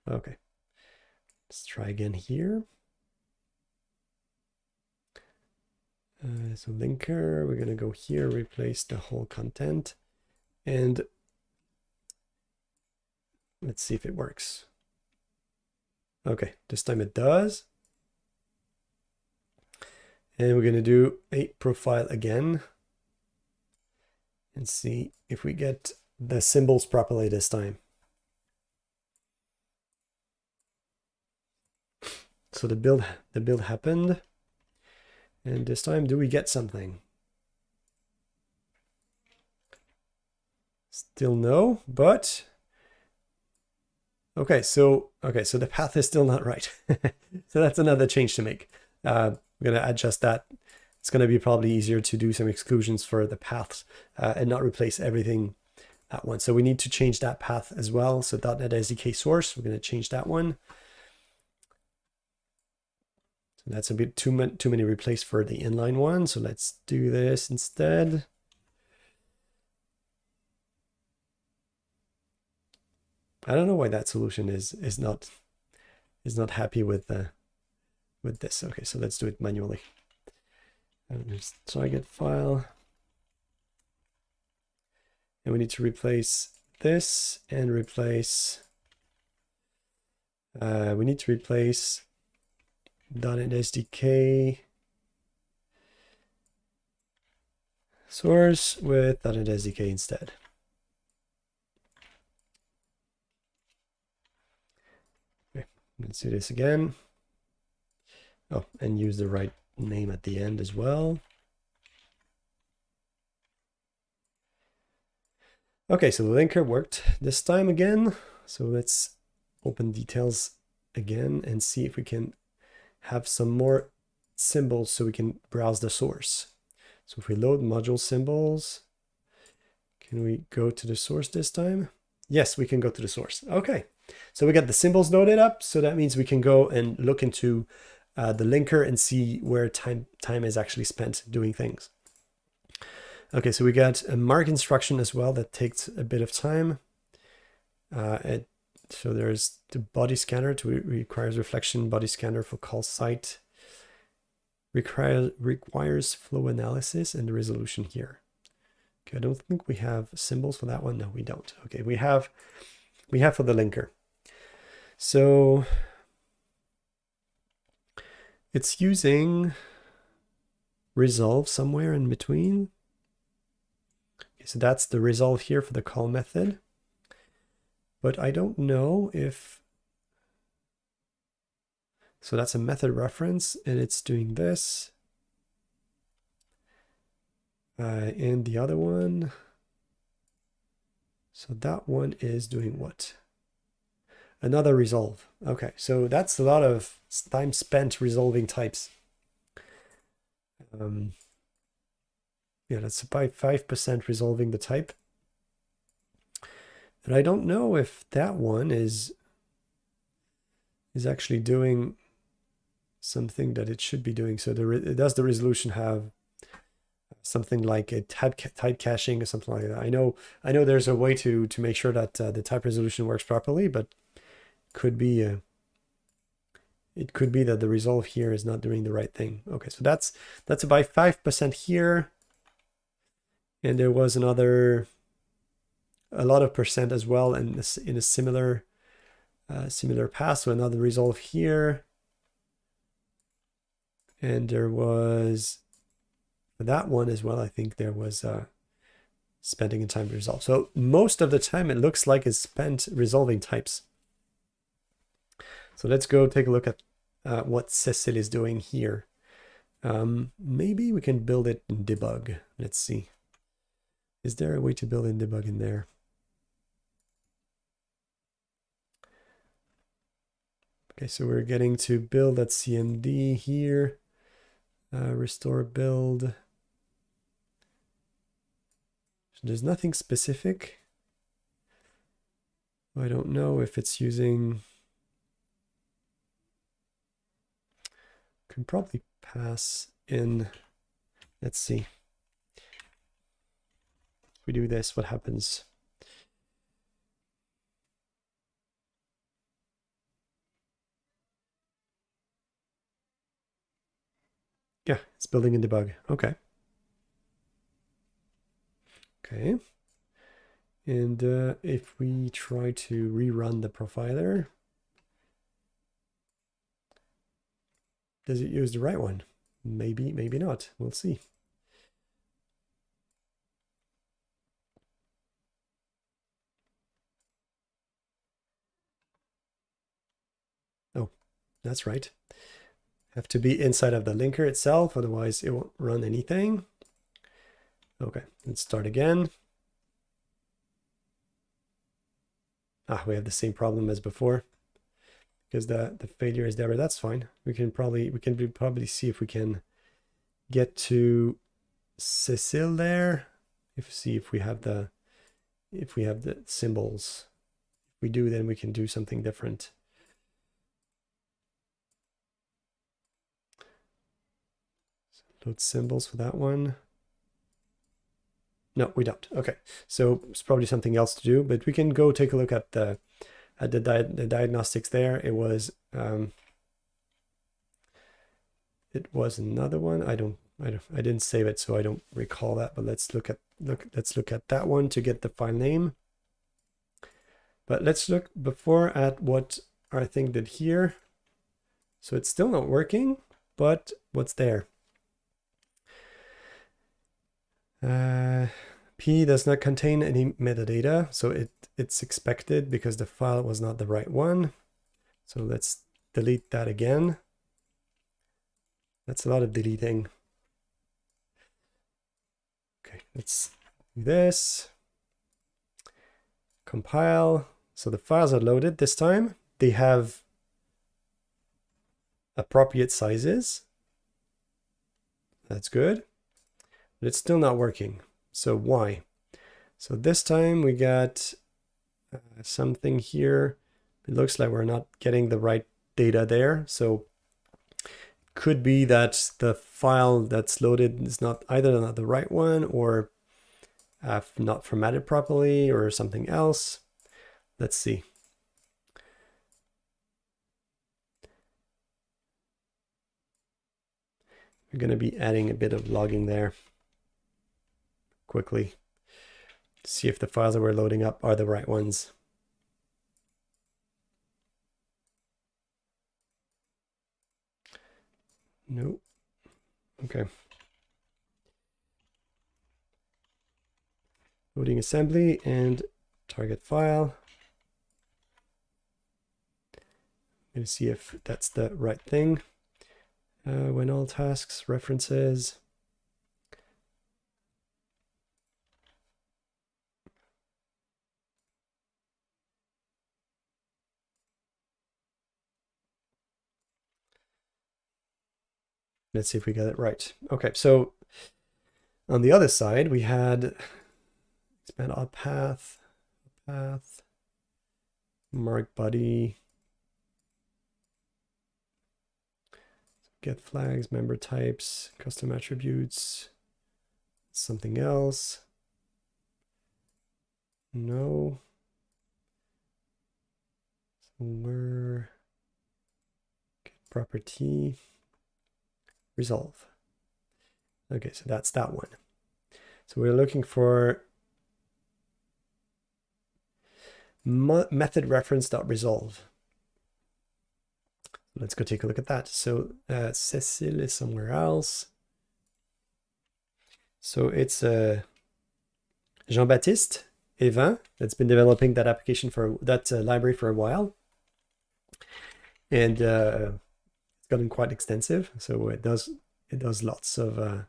A: Okay, let's try again here. So linker, we're going to go here, replace the whole content, and let's see if it works. Okay, this time it does. And we're going to do a profile again and see if we get the symbols properly this time. So the build happened. And this time, do we get something? Still no, but okay, so the path is still not right. So that's another change to make. We're gonna adjust that. It's gonna be probably easier to do some exclusions for the paths and not replace everything at once. So we need to change that path as well. So .NET SDK source, we're gonna change that one. That's a bit too many replace for the inline one. So let's do this instead. I don't know why that solution is not happy with this. Okay, so let's do it manually. There's target file, and we need to replace this and replace. We need to replace .NET SDK source with .NET SDK instead. Okay, let's do this again. Oh, and use the right name at the end as well. Okay, so the linker worked this time again. So let's open details again and see if we can have some more symbols so we can browse the source. So if we load module symbols, can we go to the source this time? Yes, we can go to the source. Okay, so we got the symbols loaded up. So that means we can go and look into the linker and see where time is actually spent doing things. Okay, so we got a mark instruction as well that takes a bit of time. So there's the body scanner to requires reflection, body scanner for call site, requires flow analysis, and the resolution here. Okay, I don't think we have symbols for that one. No, we don't. Okay, we have for the linker. So it's using resolve somewhere in between. Okay, so that's the resolve here for the call method. But I don't know if, so that's a method reference and it's doing this. And the other one, so that one is doing what? Another resolve. Okay, so that's a lot of time spent resolving types. Yeah, that's about 5% resolving the type. And I don't know if that one is actually doing something that it should be doing. So does the resolution have something like a type caching or something like that? I know there's a way to make sure that the type resolution works properly, but it could be that the resolve here is not doing the right thing. Okay, so that's about 5% here, and there was a lot of percent as well in a similar path. So another resolve here, and there was that one as well. I think there was spending in time to resolve. So most of the time it looks like it's spent resolving types. So let's go take a look at what Cecil is doing here. Maybe we can build it in debug. Let's see. Is there a way to build in debug in there? Okay, so we're getting to build.cmd here. Restore build. So there's nothing specific. I don't know if it's using... Can probably pass in... Let's see. If we do this, what happens? Yeah, it's building in debug. Okay. Okay. And if we try to rerun the profiler, does it use the right one? Maybe, maybe not. We'll see. Oh, that's right. Have to be inside of the linker itself, otherwise it won't run anything. Okay, let's start again. We have the same problem as before because the failure is there, but that's fine. We can probably see if we can get to Cecil there. See if we have the symbols. If we do, then we can do something different. Load symbols for that one. No, we don't. Okay, so it's probably something else to do, but we can go take a look at the diagnostics there. It was another one. I didn't save it, so I don't recall that. But let's look at that one to get the file name. But let's look before at what our thing did here. So it's still not working, but what's there? P does not contain any metadata, so it's expected because the file was not the right one. So let's delete that again. That's a lot of deleting. Okay, let's do this. Compile. So the files are loaded this time. They have appropriate sizes. That's good. But it's still not working. So why? So this time we got something here. It looks like we're not getting the right data there. So it could be that the file that's loaded is either not the right one or not formatted properly or something else. Let's see. We're going to be adding a bit of logging there quickly to see if the files that we're loading up are the right ones. Nope. Okay. Loading assembly and target file. I'm going to see if that's the right thing. When all tasks, references. Let's see if we got it right. Okay, so on the other side, we had expand all path, mark body, get flags, member types, custom attributes, something else. No. So we're get property. Resolve. Okay, so that's that one. So we're looking for method reference.resolve. Let's go take a look at that. So Cecile is somewhere else. So it's Jean-Baptiste Evin that's been developing that application for that library for a while. And it's gotten quite extensive. So it it does lots of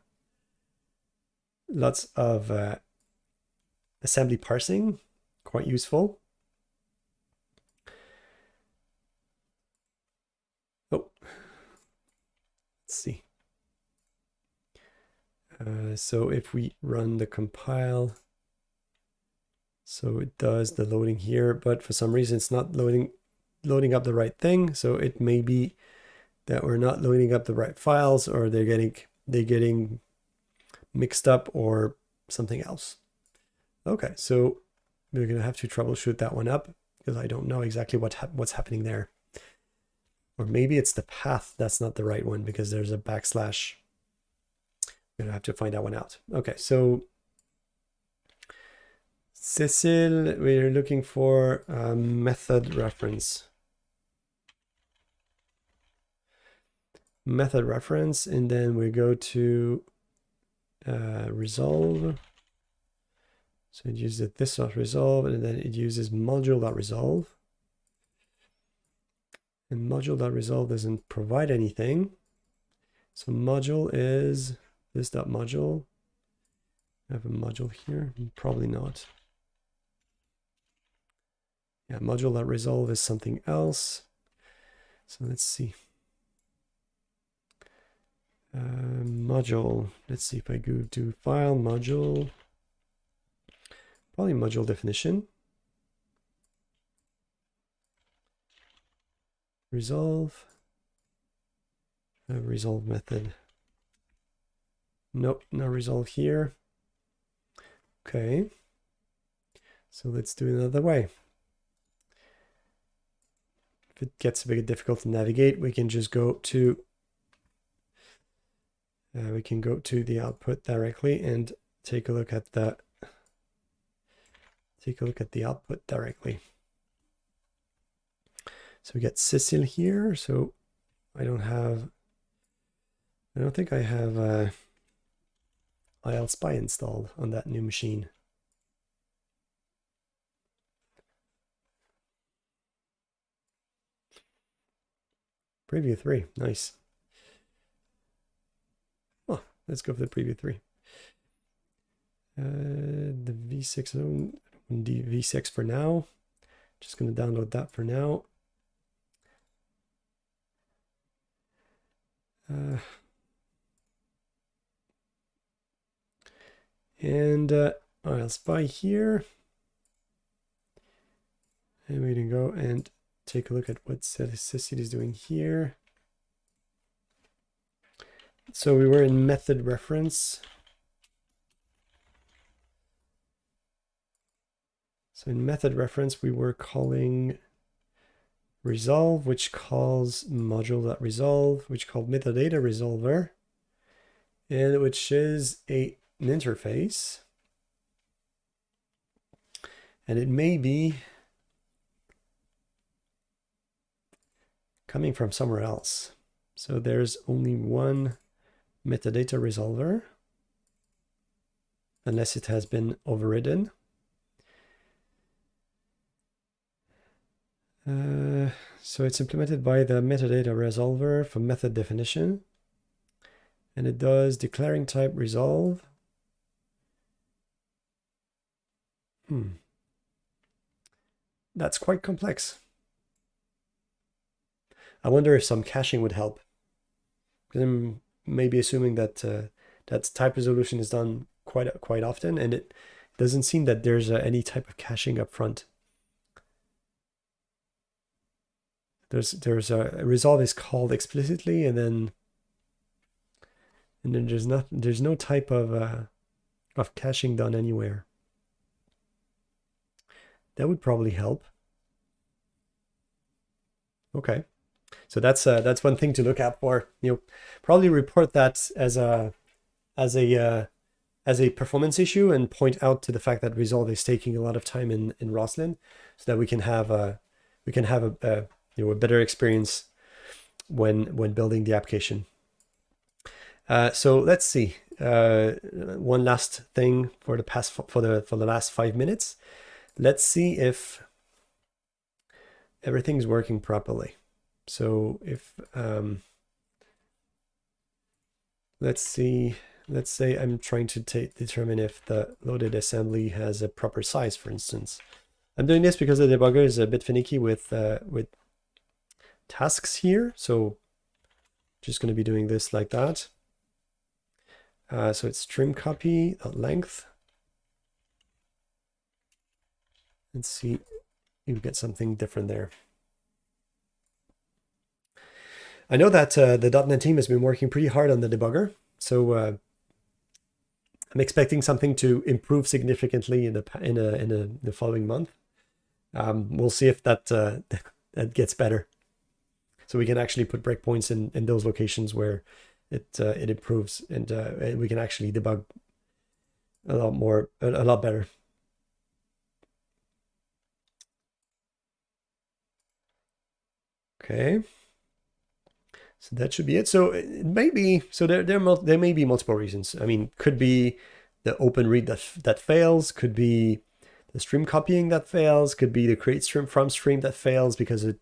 A: assembly parsing, quite useful. Oh, let's see. So if we run the compile, so it does the loading here, but for some reason it's not loading up the right thing. So it may be that we're not loading up the right files, or they're getting mixed up, or something else. Okay, so we're gonna have to troubleshoot that one up, because I don't know exactly what's happening there. Or maybe it's the path that's not the right one, because there's a backslash. We're gonna have to find that one out. Okay, so Cecil, we're looking for a method reference. Method reference, and then we go to resolve. So it uses this.resolve, and then it uses module.resolve. And module.resolve doesn't provide anything. So module is this.module. I have a module here, probably not. Yeah, module.resolve is something else. So let's see. Module, let's see if I go to file, module, probably module definition. Resolve, resolve method. Nope, no resolve here. Okay, so let's do it another way. If it gets a bit difficult to navigate, we can just go to the output directly and take a look at the output directly. So we get Cecil here. So I don't think I have ILSpy installed on that new machine. Preview 3, nice. Oh, let's go for the preview 3. The V6 zone, the V6 for now. Just going to download that for now. And ILSpy here. And we can go and take a look at what Cecil is doing here. So we were in method reference. So in method reference, we were calling resolve, which calls module.resolve, which called Metadata Resolver, and which is an interface. And it may be coming from somewhere else. So there's only one Metadata Resolver, unless it has been overridden. So it's implemented by the Metadata Resolver for method definition, and it does declaring type resolve. That's quite complex. I wonder if some caching would help. I'm maybe assuming that that type resolution is done quite often, and it doesn't seem that there's any type of caching up front. There's a resolve is called explicitly, and then there's no type of caching done anywhere. That would probably help. Okay, so that's one thing to look out for. Probably report that as a performance issue, and point out to the fact that resolve is taking a lot of time in Roslyn, so that we can have a better experience when building the application. So let's see. One last thing for the last 5 minutes. Let's see if everything's working properly. So if let's see. Let's say I'm trying to determine if the loaded assembly has a proper size, for instance. I'm doing this because the debugger is a bit finicky with tasks here. So just going to be doing this like that. So it's trim copy length. Let's see, you get something different there. I know that the .NET team has been working pretty hard on the debugger, so I'm expecting something to improve significantly in the following month. We'll see if that that gets better, so we can actually put breakpoints in those locations where it improves, and we can actually debug a lot better. Okay. So that should be it. So it may be, so there may be multiple reasons. I mean, could be the open read that fails, could be the stream copying that fails, could be the create stream from stream that fails because it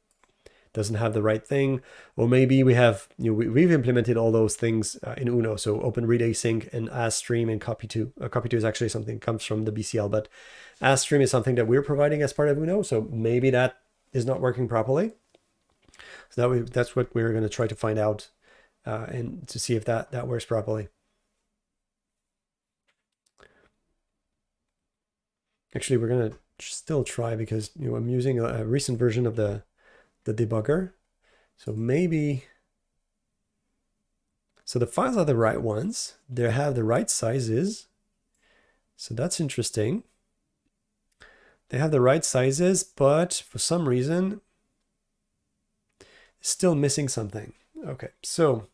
A: doesn't have the right thing, or maybe we have, we've implemented all those things in Uno. So open read async and as stream and copy to is actually something that comes from the BCL, but as stream is something that we're providing as part of Uno. So maybe that is not working properly. So that's what we're going to try to find out and to see if that works properly. Actually, we're going to still try because I'm using a recent version of the debugger. So maybe, so the files are the right ones. They have the right sizes. So that's interesting. They have the right sizes, but for some reason, still missing something. Okay, so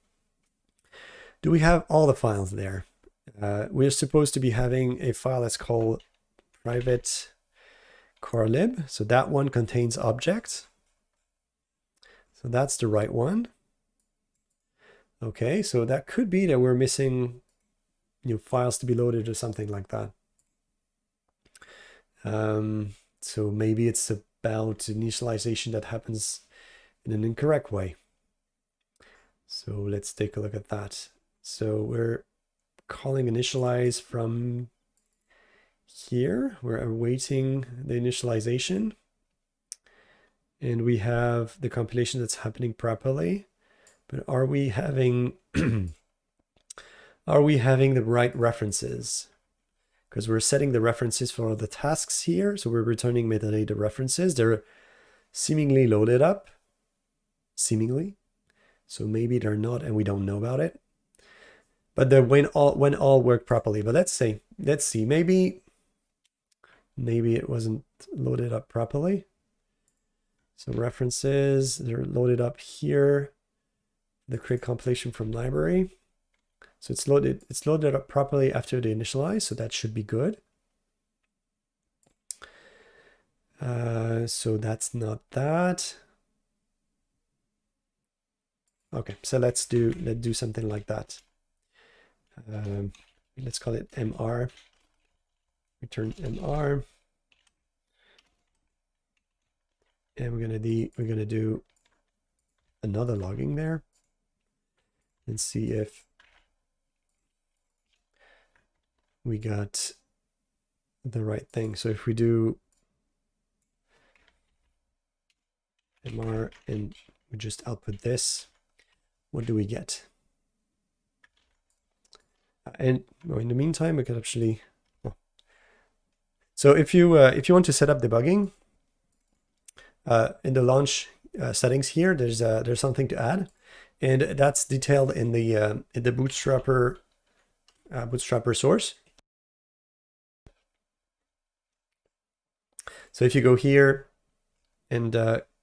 A: do we have all the files there? We're supposed to be having a file that's called private corlib. So that one contains objects. So that's the right one. Okay, so that could be that we're missing files to be loaded or something like that. So maybe it's about initialization that happens in an incorrect way. So let's take a look at that. So we're calling initialize from here. We're awaiting the initialization. And we have the compilation that's happening properly. But are we having are we having the right references? Because we're setting the references for the tasks here. So we're returning metadata references. They're seemingly loaded up. Seemingly. So maybe they're not and we don't know about it. But when all work properly. But let's see. Maybe it wasn't loaded up properly. So references, they're loaded up here. The create compilation from library. So it's loaded up properly after the initialize, so that should be good. So that's not that. Okay, so let's do something like that. Let's call it MR. Return MR. And we're gonna do another logging there and see if we got the right thing. So if we do MR and we just output this, what do we get? And in the meantime, we could actually. So if you want to set up debugging in the launch settings here, there's something to add, and that's detailed in the Bootstrapper source. So if you go here and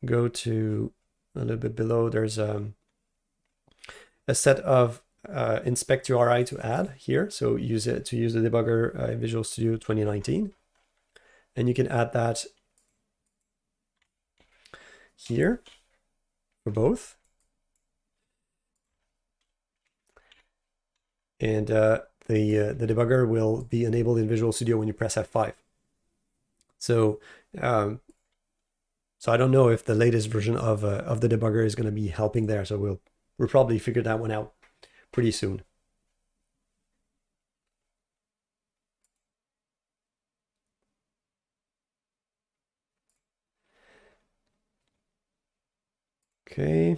A: go to a little bit below, there's a set of inspect URI to add here. So use the debugger in Visual Studio 2019, and you can add that here for both. And the debugger will be enabled in Visual Studio when you press F5. So so I don't know if the latest version of the debugger is going to be helping there. So we'll probably figure that one out pretty soon. Okay.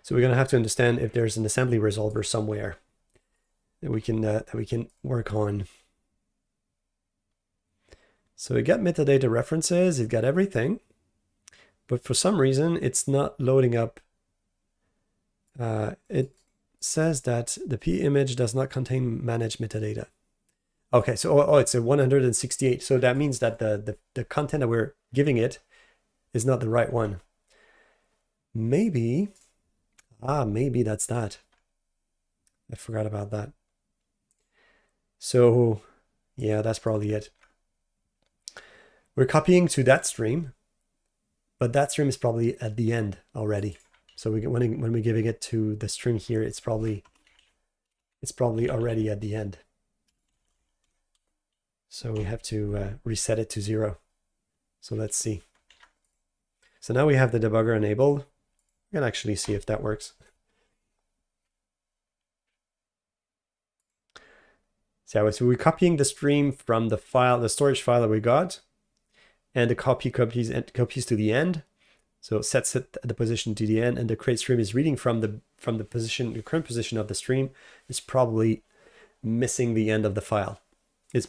A: So we're going to have to understand if there's an assembly resolver somewhere that we can work on. So it got metadata references, it got everything, but for some reason it's not loading up. It says that the P image does not contain managed metadata. Okay, so it's a 168. So that means that the content that we're giving it is not the right one. Maybe that's that. I forgot about that. So yeah, that's probably it. We're copying to that stream, but that stream is probably at the end already. So when we're giving it to the stream here, it's probably already at the end. So we have to reset it to 0. So let's see. So now we have the debugger enabled. We can actually see if that works. So we're copying the stream from the file, the storage file that we got, and the copy copies to the end. So it sets it at the position to the end, and the create stream is reading from the position, the current position of the stream. It's probably missing the end of the file. It's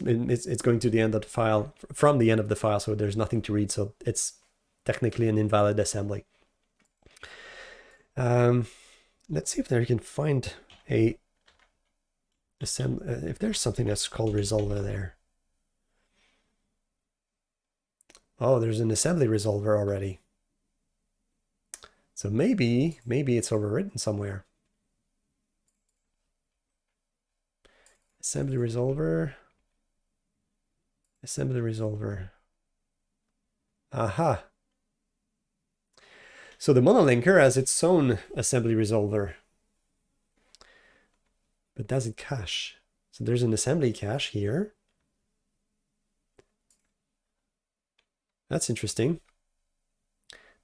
A: going to the end of the file from the end of the file, so there's nothing to read. So it's technically an invalid assembly. Let's see if there you can find a assembly. If there's something that's called resolver there. Oh, there's an assembly resolver already. So maybe it's overwritten somewhere. Assembly resolver. Assembly resolver. Aha. So the monolinker has its own assembly resolver. But does it cache? So there's an assembly cache here. That's interesting.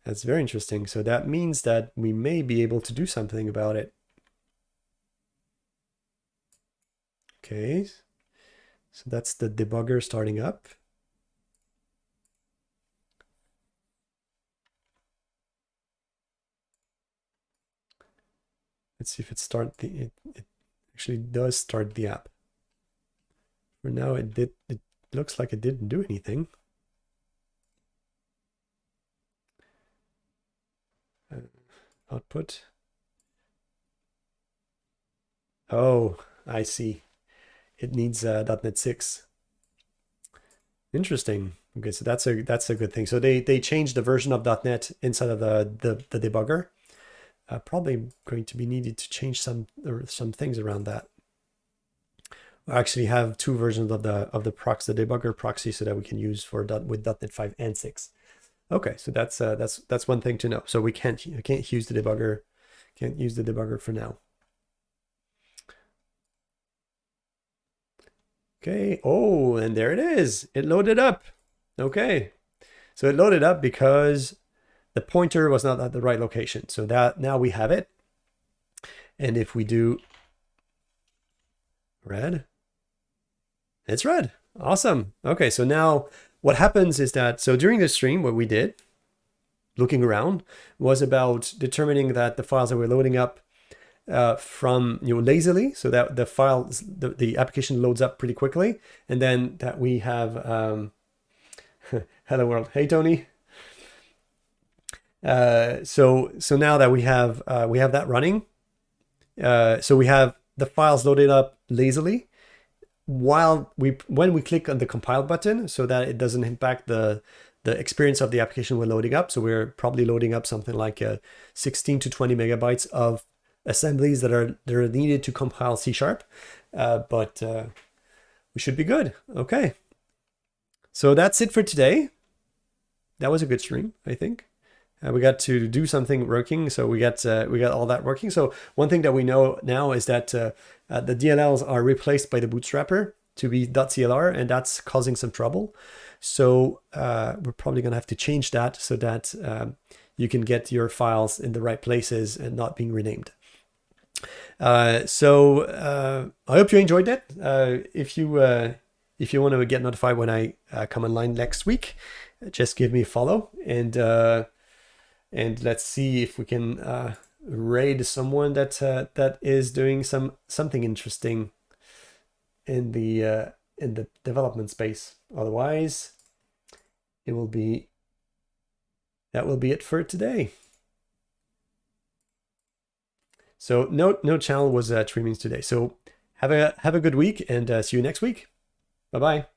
A: That's very interesting. So that means that we may be able to do something about it. Okay. So that's the debugger starting up. Let's see if it actually does start the app. For now it looks like it didn't do anything. Output. Oh, I see. It needs .NET 6. Interesting. Okay, so that's a good thing. So they changed the version of .NET inside of the debugger. Probably going to be needed to change some things around that. I actually have 2 versions of the debugger proxy, so that we can use with .NET 5 and 6. Okay, so that's one thing to know. So we can't use the debugger. Can't use the debugger for now. Okay. Oh, and there it is. It loaded up. Okay. So it loaded up because the pointer was not at the right location. So that now we have it. And if we do red, it's red. Awesome. Okay. So now what happens is that, so during the stream, what we did, looking around, was about determining that the files that we're loading up from lazily, so that the files, the application loads up pretty quickly, and then that we have hello world. Hey Tony. So now that we have that running, so we have the files loaded up lazily when we click on the compile button, so that it doesn't impact the experience of the application we're loading up. So we're probably loading up something like 16 to 20 megabytes of assemblies that are needed to compile C#, but we should be good. Okay, so that's it for today. That was a good stream, I think. We got to do something working, so we got all that working. So one thing that we know now is that the DLLs are replaced by the Bootstrapper to be .clr, and that's causing some trouble. So we're probably gonna have to change that so that you can get your files in the right places and not being renamed. So I hope you enjoyed it. If if you want to get notified when I come online next week, just give me a follow, and let's see if we can raid someone that is doing something interesting in the development space. Otherwise, that will be it for today. So no channel was streaming today. So have a good week, and see you next week. Bye bye.